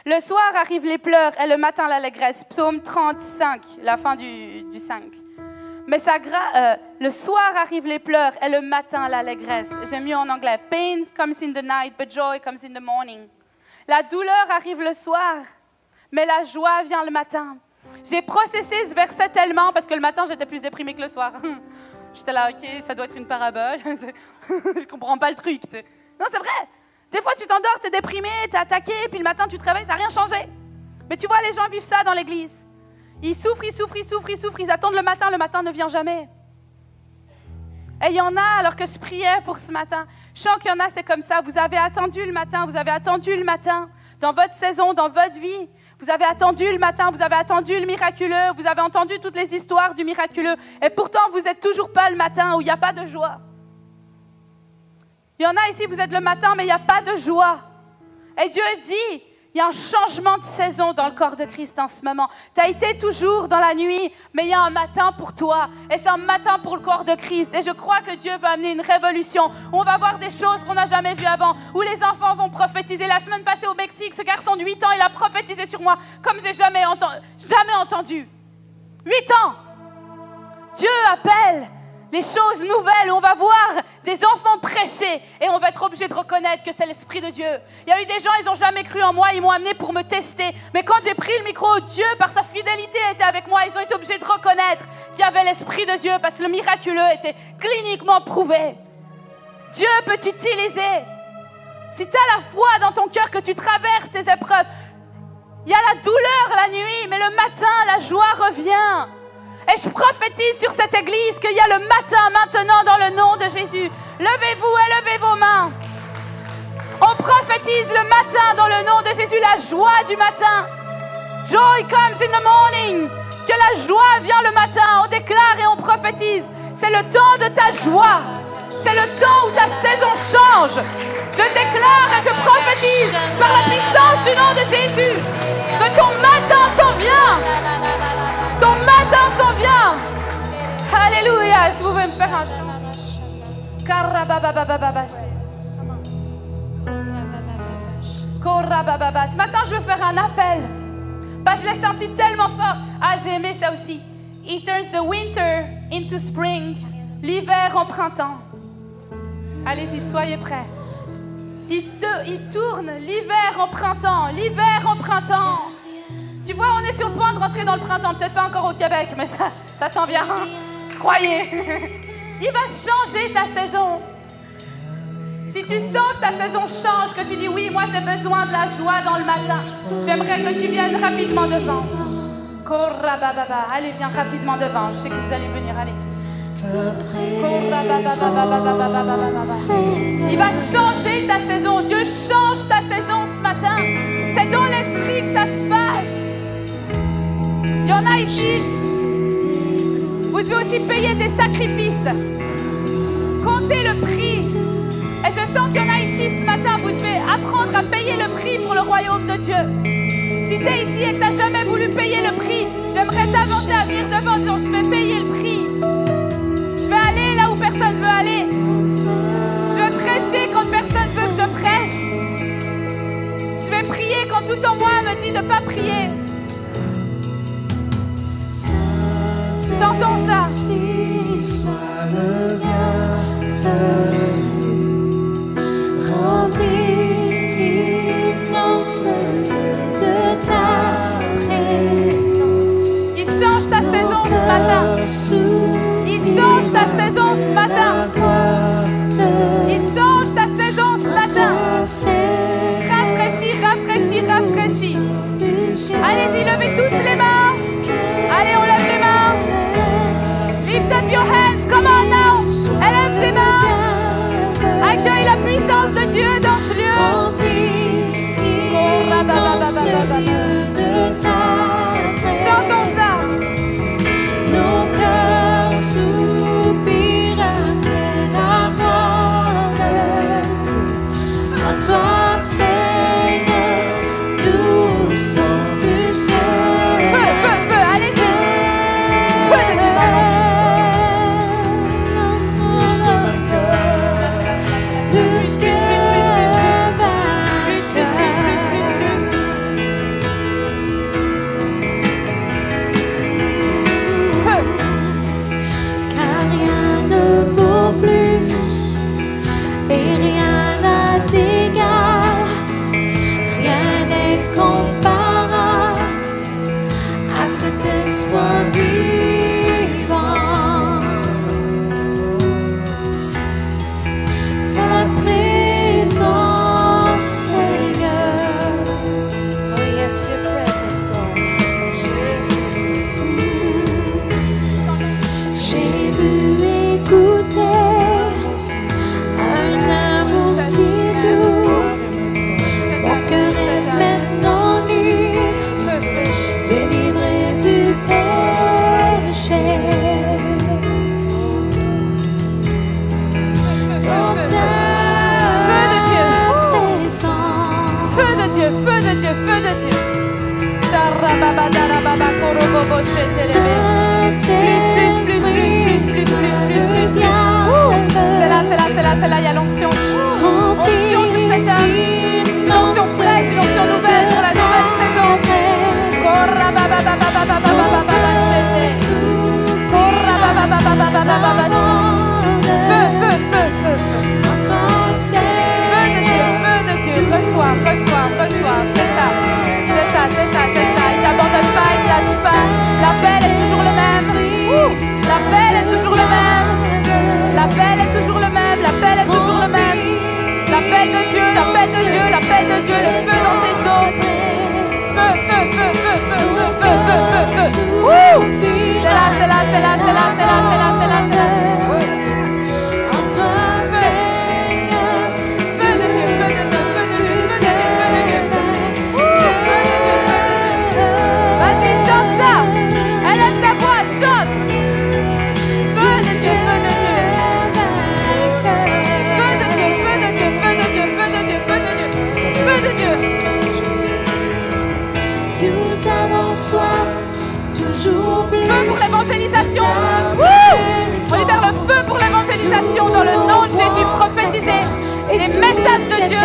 S6: Le soir arrivent les pleurs et le matin l'allégresse. Psaume 35, la fin du 5. Mais le soir arrivent les pleurs et le matin l'allégresse. J'aime mieux en anglais. Pain comes in the night, but joy comes in the morning. La douleur arrive le soir, mais la joie vient le matin. J'ai processé ce verset tellement, parce que le matin, j'étais plus déprimée que le soir. J'étais là, ok, ça doit être une parabole. Je comprends pas le truc. Non, c'est vrai. Des fois, tu t'endors, tu es déprimé, tu es attaqué, puis le matin, tu te réveilles, ça n'a rien changé. Mais tu vois, les gens vivent ça dans l'église. Ils souffrent, ils attendent le matin ne vient jamais. Et il y en a, alors que je priais pour ce matin, je sens qu'il y en a, c'est comme ça. Vous avez attendu le matin, dans votre saison, dans votre vie. Vous avez attendu le matin, vous avez attendu le miraculeux, vous avez entendu toutes les histoires du miraculeux. Et pourtant, vous n'êtes toujours pas le matin où il n'y a pas de joie. Il y en a ici, vous êtes le matin, mais il n'y a pas de joie. Et Dieu dit, il y a un changement de saison dans le corps de Christ en ce moment. Tu as été toujours dans la nuit, mais il y a un matin pour toi. Et c'est un matin pour le corps de Christ. Et je crois que Dieu va amener une révolution. On va voir des choses qu'on n'a jamais vues avant. Où les enfants vont prophétiser. La semaine passée au Mexique, ce garçon de 8 ans, il a prophétisé sur moi comme j'ai jamais entendu. 8 ans. Dieu appelle les choses nouvelles, où on va voir des enfants prêcher et on va être obligé de reconnaître que c'est l'Esprit de Dieu. Il y a eu des gens, ils n'ont jamais cru en moi, ils m'ont amené pour me tester. Mais quand j'ai pris le micro, Dieu, par sa fidélité, était avec moi. Ils ont été obligés de reconnaître qu'il y avait l'Esprit de Dieu parce que le miraculeux était cliniquement prouvé. Dieu peut t'utiliser. Si tu as la foi dans ton cœur que tu traverses tes épreuves, il y a la douleur la nuit, mais le matin, la joie revient. Et je prophétise sur cette église qu'il y a le matin maintenant dans le nom de Jésus. Levez-vous et levez vos mains. On prophétise le matin dans le nom de Jésus, la joie du matin. Joy comes in the morning. Que la joie vient le matin. On déclare et on prophétise. C'est le temps de ta joie. C'est le temps où ta saison change. Je déclare et je prophétise par la puissance du nom de Jésus que ton matin s'en vient. matin s'en vient. Alléluia. Est-ce que vous pouvez me faire un chant? Ce matin, je veux faire un appel. Je l'ai senti tellement fort. Ah, j'ai aimé ça aussi. He turns the winter into springs. L'hiver en printemps. Allez-y, soyez prêts. Il tourne l'hiver en printemps. L'hiver en printemps. Tu vois, on est sur le point de rentrer dans le printemps. Peut-être pas encore au Québec, mais ça s'en vient. Croyez. Il va changer ta saison. Si tu sens que ta saison change, que tu dis oui, moi j'ai besoin de la joie dans le matin, j'aimerais que tu viennes rapidement devant. Allez, viens rapidement devant. Je sais que vous allez venir, allez. Il va changer ta saison. Dieu change ta saison ce matin. C'est dans l'esprit que ça se passe. Il y en a ici. Vous devez aussi payer des sacrifices. Comptez le prix. Et je sens qu'il y en a ici ce matin. Vous devez apprendre à payer le prix pour le royaume de Dieu. Si tu es ici et que tu n'as jamais voulu payer le prix, j'aimerais t'inventer à venir devant en disant je vais payer le prix. Je vais aller là où personne ne veut aller. Je vais prêcher quand personne ne veut que je prêche. Je vais prier quand tout en moi me dit de ne pas prier. Chantons ça. Il change ta saison ce matin. Il change ta saison ce matin. Il change ta saison ce matin. Rafraîchis, rafraîchis, rafraîchis. Allez-y, levez tous les mains. Allez, on lève les mains. Lift up your hands. Come on now. Élève tes mains. Accueille la puissance de Dieu dans ce lieu. Chantons ça.
S1: Nos cœurs soupirent après la gloire de Dieu. À toi, Seigneur, nous sommes plus que
S6: feu, feu, feu, allez-y. Feu de Dieu.
S1: plus que cet espoir vivant, ta présence, Seigneur. Oh yes, your presence, Lord. J'ai vu écouter un amour si doux. Mon cœur est maintenant libre, délivré du péché. Dans ta présence.
S6: Feu de Dieu, feu de Dieu, feu de Dieu. C'est là, c'est là, c'est là, c'est là, il y a l'onction. Onction sur cette âme. Une onction fraîche, une onction nouvelle pour la nouvelle saison. Feu, feu, feu, feu. Feu de Dieu, reçois, reçois, reçois. C'est ça, c'est ça, c'est ça, c'est ça. Il t'abandonne pas, il lâche pas. L'appel est toujours le même. L'appel est toujours le même. L'appel est toujours le même. L'appel est toujours le même. L'appel de Dieu, l'appel de Dieu, l'appel de Dieu. Le feu dans tes os. Feu, feu, feu, feu, feu, feu, feu, feu, feu, feu. C'est là, c'est là, c'est là, c'est là, c'est là, c'est là, c'est là, c'est là.
S1: Soif, toujours plus.
S6: Feu pour l'évangélisation. On libère le feu pour l'évangélisation dans le nom de Jésus. Prophétisez les messages de Dieu.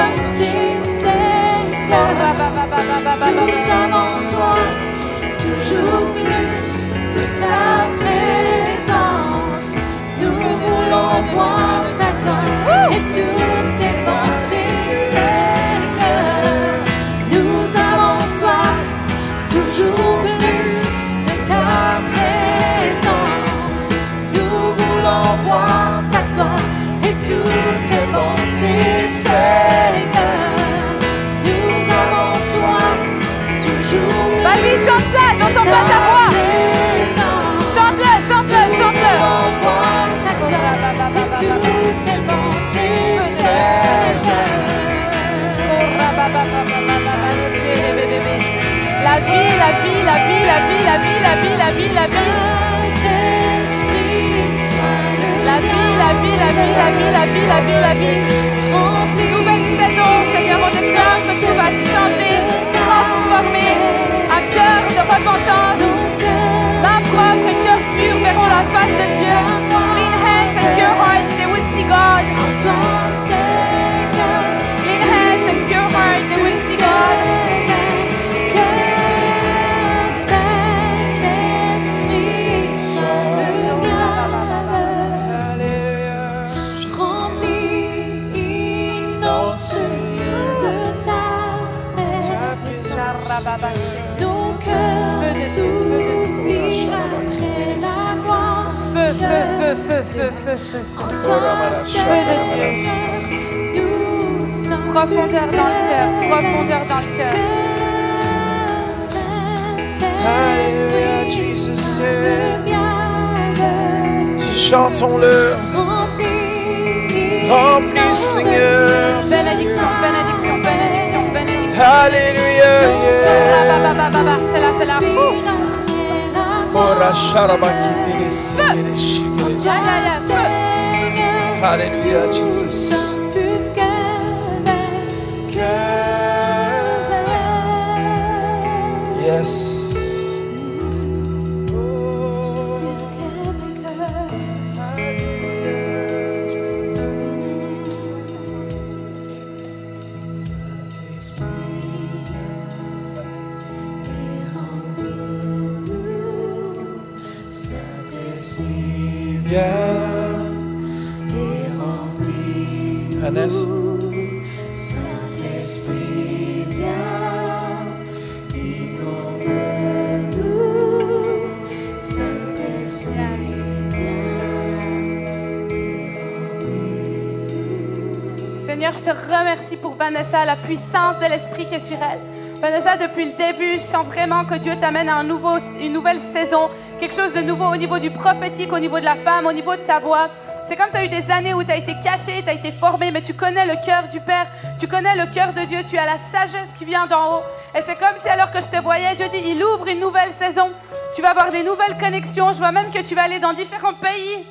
S1: Nous avons soif, toujours plus de ta présence. Nous voulons voir ta gloire et toutes tes bontés, Seigneur. Nous avons soif, toujours plus de ta présence. Nous voulons voir ta gloire et toutes tes bontés, Seigneur. Nous avons soif, toujours.
S6: Vas-y, chante ça, j'entends pas ta voix. Chante-le, chante-le, chante-le. La vie, la vie, la vie, la vie, la vie, la vie, la vie, la vie. La vie, la vie, la vie, la vie, la vie, la vie, la vie. Nouvelle saison, Seigneur, on déclare que tout va changer, transformer. Un cœur de repentance, main propre et cœur pur verront la face de Dieu. Clean hands and pure hearts, they will see God. Clean hands and pure hearts, they will see God.
S1: Nos cœurs s'oublient après la gloire.
S6: Feu, feu, feu, feu, feu, feu, feu.
S1: En toi,
S6: Feu de Dieu.
S1: nous sommes
S6: Profondeur dans le cœur, profondeur dans le cœur.
S2: Alléluia, Jesus. Chantons-le. Remplis, Seigneur.
S6: Bénédiction, bénédiction, bénédiction, bénédiction.
S2: Alléluia.
S6: C'est là, c'est là.
S2: Ora sharabaki les seigneurs,
S6: Feu.
S2: Alléluia, Jesus. Yes. Vanessa.
S1: Saint-Esprit, viens, inonde nous. Saint-Esprit, viens.
S6: Seigneur, je te remercie pour Vanessa, la puissance de l'Esprit qui est sur elle. Vanessa, depuis le début, je sens vraiment que Dieu t'amène à une nouvelle saison, quelque chose de nouveau au niveau du prophétique, au niveau de la femme, au niveau de ta voix. C'est comme tu as eu des années où tu as été caché, tu as été formé, mais tu connais le cœur du Père, tu connais le cœur de Dieu, tu as la sagesse qui vient d'en haut. Et c'est comme si alors que je te voyais, Dieu dit, il ouvre une nouvelle saison. Tu vas avoir des nouvelles connexions. Je vois même que tu vas aller dans différents pays.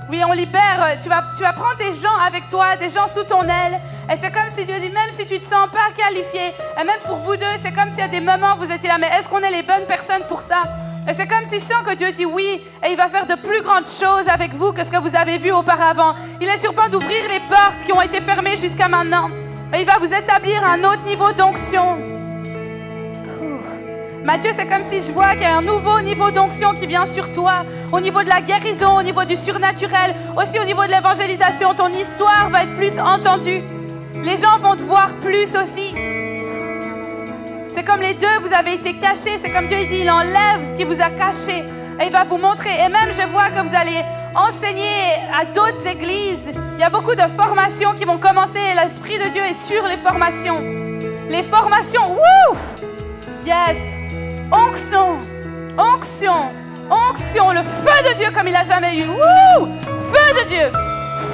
S6: Oui, on libère. Tu vas prendre des gens avec toi, des gens sous ton aile. Et c'est comme si Dieu dit, même si tu ne te sens pas qualifié, et même pour vous deux, c'est comme s'il y a des moments où vous étiez là, mais est-ce qu'on est les bonnes personnes pour ça? Et c'est comme si je sens que Dieu dit oui, et il va faire de plus grandes choses avec vous que ce que vous avez vu auparavant. Il est sur le point d'ouvrir les portes qui ont été fermées jusqu'à maintenant. Et il va vous établir un autre niveau d'onction. Matthieu, c'est comme si je vois qu'il y a un nouveau niveau d'onction qui vient sur toi, au niveau de la guérison, au niveau du surnaturel, aussi au niveau de l'évangélisation. Ton histoire va être plus entendue. Les gens vont te voir plus aussi. C'est comme les deux, vous avez été cachés. C'est comme Dieu dit, il enlève ce qui vous a caché et il va vous montrer. Et même, je vois que vous allez enseigner à d'autres églises. Il y a beaucoup de formations qui vont commencer et l'Esprit de Dieu est sur les formations. Les formations, ouf! Yes! Onction, onction, onction, le feu de Dieu comme il n'a jamais eu. Wouh! Feu de Dieu,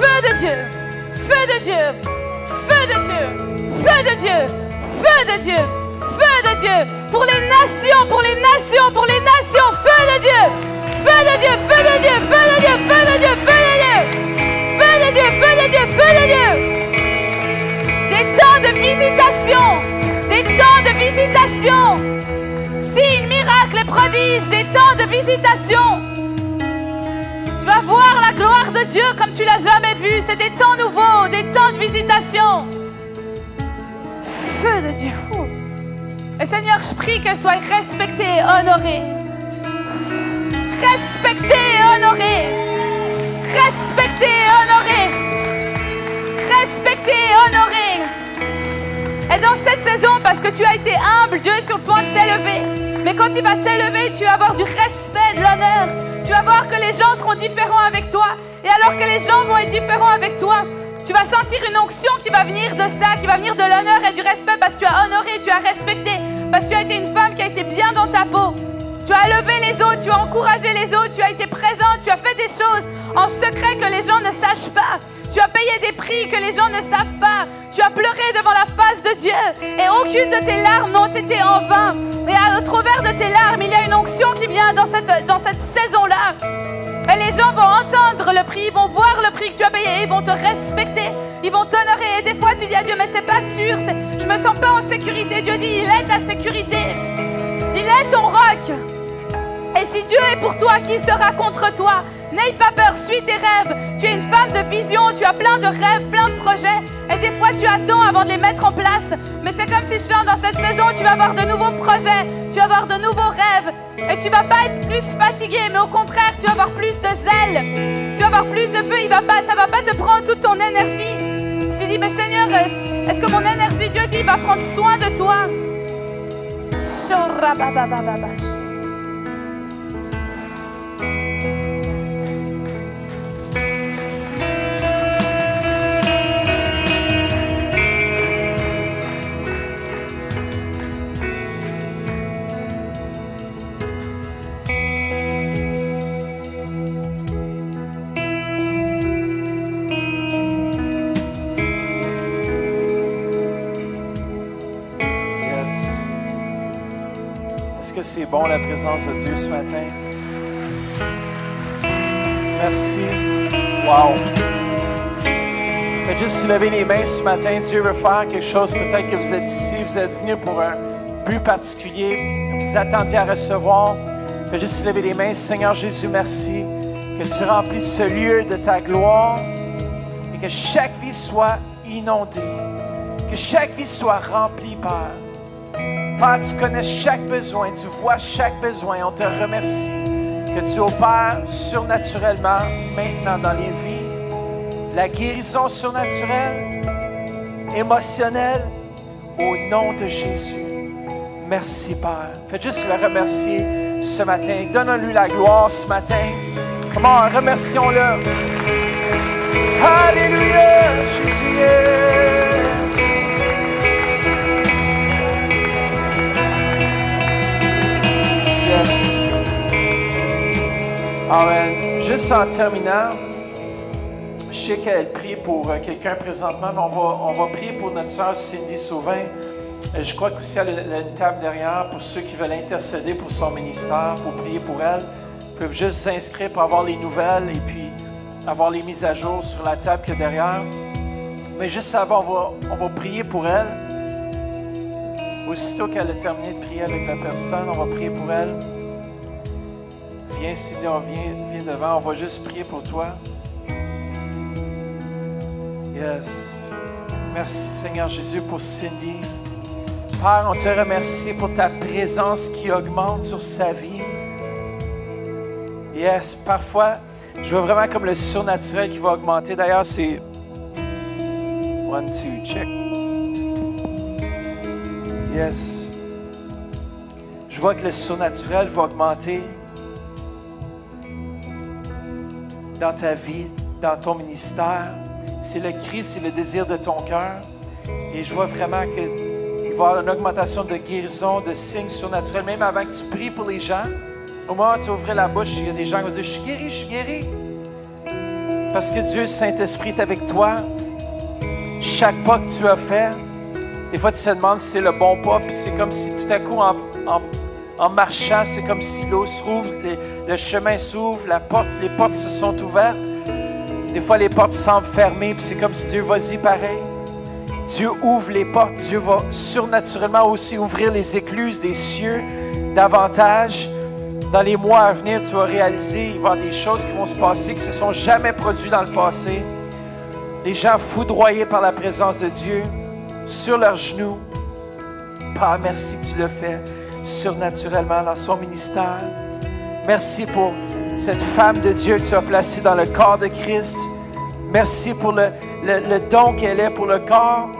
S6: feu de Dieu, feu de Dieu, feu de Dieu, feu de Dieu, feu de Dieu, feu de Dieu, pour les nations, pour les nations, pour les nations, feu de Dieu, feu de Dieu, feu de Dieu, feu de Dieu, feu de Dieu, feu de Dieu, feu de Dieu, feu de Dieu, feu de Dieu. Des temps de visitation, des temps de visitation. Signes, miracles et prodiges dis-je, des temps de visitation. Tu vas voir la gloire de Dieu comme tu l'as jamais vu. C'est des temps nouveaux, des temps de visitation. Feu de Dieu. Et Seigneur, je prie qu'elle soit respectée et honorée. Respectée et honorée. Respectée et honorée. Respectée et honorée. Et dans cette saison, parce que tu as été humble, Dieu est sur le point de t'élever. Mais quand il va t'élever, tu vas avoir du respect, de l'honneur. Tu vas voir que les gens seront différents avec toi. Et alors que les gens vont être différents avec toi, tu vas sentir une onction qui va venir de ça, qui va venir de l'honneur et du respect parce que tu as honoré, tu as respecté, parce que tu as été une femme qui a été bien dans ta peau. Tu as élevé les autres, tu as encouragé les autres, tu as été présente, tu as fait des choses en secret que les gens ne sachent pas. Tu as payé des prix que les gens ne savent pas. Tu as pleuré devant la face de Dieu et aucune de tes larmes n'ont été en vain. Et au travers de tes larmes, il y a une onction qui vient dans cette saison-là. Et les gens vont entendre le prix, ils vont voir le prix que tu as payé, ils vont te respecter, ils vont t'honorer. Et des fois, tu dis à Dieu, mais c'est pas sûr, je me sens pas en sécurité. Dieu dit, il est ta sécurité. Il est ton roc. Et si Dieu est pour toi, qui sera contre toi? N'aie pas peur, suis tes rêves. Tu es une femme de vision, tu as plein de rêves, plein de projets. Et des fois, tu attends avant de les mettre en place. Mais c'est comme si je chante dans cette saison, tu vas avoir de nouveaux projets, tu vas avoir de nouveaux rêves. Et tu ne vas pas être plus fatigué, mais au contraire, tu vas avoir plus de zèle. Tu vas avoir plus de feu, ça ne va pas te prendre toute ton énergie. Je me suis dit, mais Seigneur, est-ce que mon énergie, Dieu dit, va prendre soin de toi?
S2: Est-ce que c'est bon la présence de Dieu ce matin? Merci. Wow. Faites juste lever les mains ce matin. Dieu veut faire quelque chose. Peut-être que vous êtes ici, vous êtes venus pour un but particulier. Vous attendiez à recevoir. Faites juste lever les mains. Seigneur Jésus, merci. Que tu remplisses ce lieu de ta gloire et que chaque vie soit inondée. Que chaque vie soit remplie, Père. Père, tu connais chaque besoin, tu vois chaque besoin. On te remercie que tu opères surnaturellement maintenant dans les vies. La guérison surnaturelle, émotionnelle, au nom de Jésus. Merci, Père. Faites juste le remercier ce matin. Donne-lui la gloire ce matin. Comment remercions-le. Alléluia, Jésus est. Yes. Amen. Juste en terminant, je sais qu'elle prie pour quelqu'un présentement, mais on va prier pour notre sœur Cindy Sauvin. Je crois qu'aussi elle a une table derrière pour ceux qui veulent intercéder pour son ministère, pour prier pour elle. Ils peuvent juste s'inscrire pour avoir les nouvelles et puis avoir les mises à jour sur la table qui est derrière. Mais juste avant, on va prier pour elle. Aussitôt qu'elle a terminé de prier avec la personne, on va prier pour elle. Viens, Cindy, viens devant. On va juste prier pour toi. Yes. Merci, Seigneur Jésus, pour Cindy. Père, on te remercie pour ta présence qui augmente sur sa vie. Yes, parfois, je vois vraiment comme le surnaturel qui va augmenter. D'ailleurs, c'est 1, 2, check. Yes. Je vois que le surnaturel va augmenter dans ta vie, dans ton ministère. C'est le cri, c'est le désir de ton cœur. Et je vois vraiment qu'il va y avoir une augmentation de guérison, de signes surnaturels. Même avant que tu pries pour les gens, au moment où tu ouvres la bouche, il y a des gens qui vont dire « Je suis guéri, je suis guéri. » Parce que Dieu, Saint-Esprit, est avec toi. Chaque pas que tu as fait, des fois, tu te demandes si c'est le bon pas, puis c'est comme si tout à coup, en marchant, c'est comme si l'eau s'ouvre, le chemin s'ouvre, les portes se sont ouvertes. Des fois, les portes semblent fermées, puis c'est comme si Dieu, vas-y, pareil. Dieu ouvre les portes, Dieu va surnaturellement aussi ouvrir les écluses des cieux davantage. Dans les mois à venir, tu vas réaliser, il va y avoir des choses qui vont se passer qui ne se sont jamais produites dans le passé. Les gens foudroyés par la présence de Dieu, sur leurs genoux. Père, merci que tu le fais surnaturellement dans son ministère. Merci pour cette femme de Dieu que tu as placée dans le corps de Christ. Merci pour le don qu'elle est pour le corps.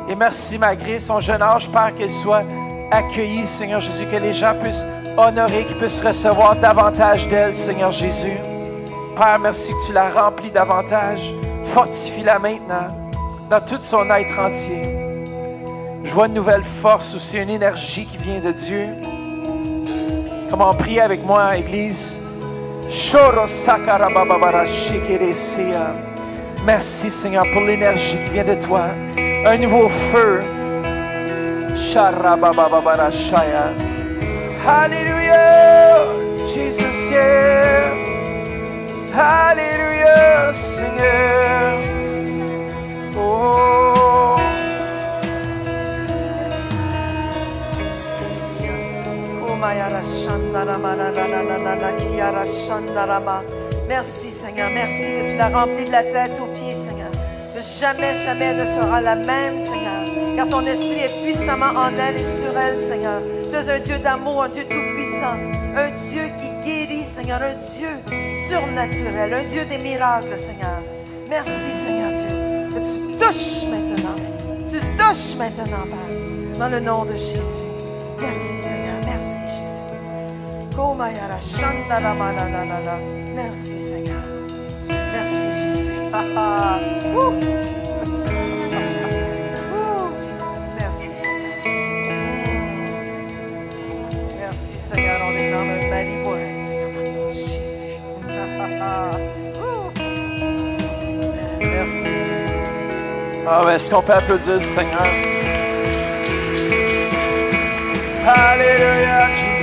S2: Et merci, malgré son jeune âge, Père, qu'elle soit accueillie, Seigneur Jésus, que les gens puissent honorer, qu'ils puissent recevoir davantage d'elle, Seigneur Jésus. Père, merci que tu la remplis davantage. Fortifie-la maintenant, dans tout son être entier. Je vois une nouvelle force aussi, une énergie qui vient de Dieu. Comment prier avec moi, Église? Merci, Seigneur, pour l'énergie qui vient de toi. Un nouveau feu. Alléluia, Jésus, yeah. Alléluia, Seigneur. Oh.
S4: Merci, Seigneur. Merci que tu l'as rempli de la tête aux pieds, Seigneur. Que jamais, jamais elle ne sera la même, Seigneur. Car ton esprit est puissamment en elle et sur elle, Seigneur. Tu es un Dieu d'amour, un Dieu tout-puissant. Un Dieu qui guérit, Seigneur. Un Dieu surnaturel. Un Dieu des miracles, Seigneur. Merci, Seigneur Dieu. Que tu touches maintenant. Tu touches maintenant, Père. Dans le nom de Jésus. Merci, Seigneur. Merci, Jésus. Merci, Seigneur. Merci, Jésus. Jesus. Merci, Seigneur. Merci, Seigneur. On est dans notre mari pour elle, Seigneur. Jésus. Merci, Seigneur.
S2: Ah, est-ce qu'on peut applaudir le Seigneur? Alléluia, Jésus.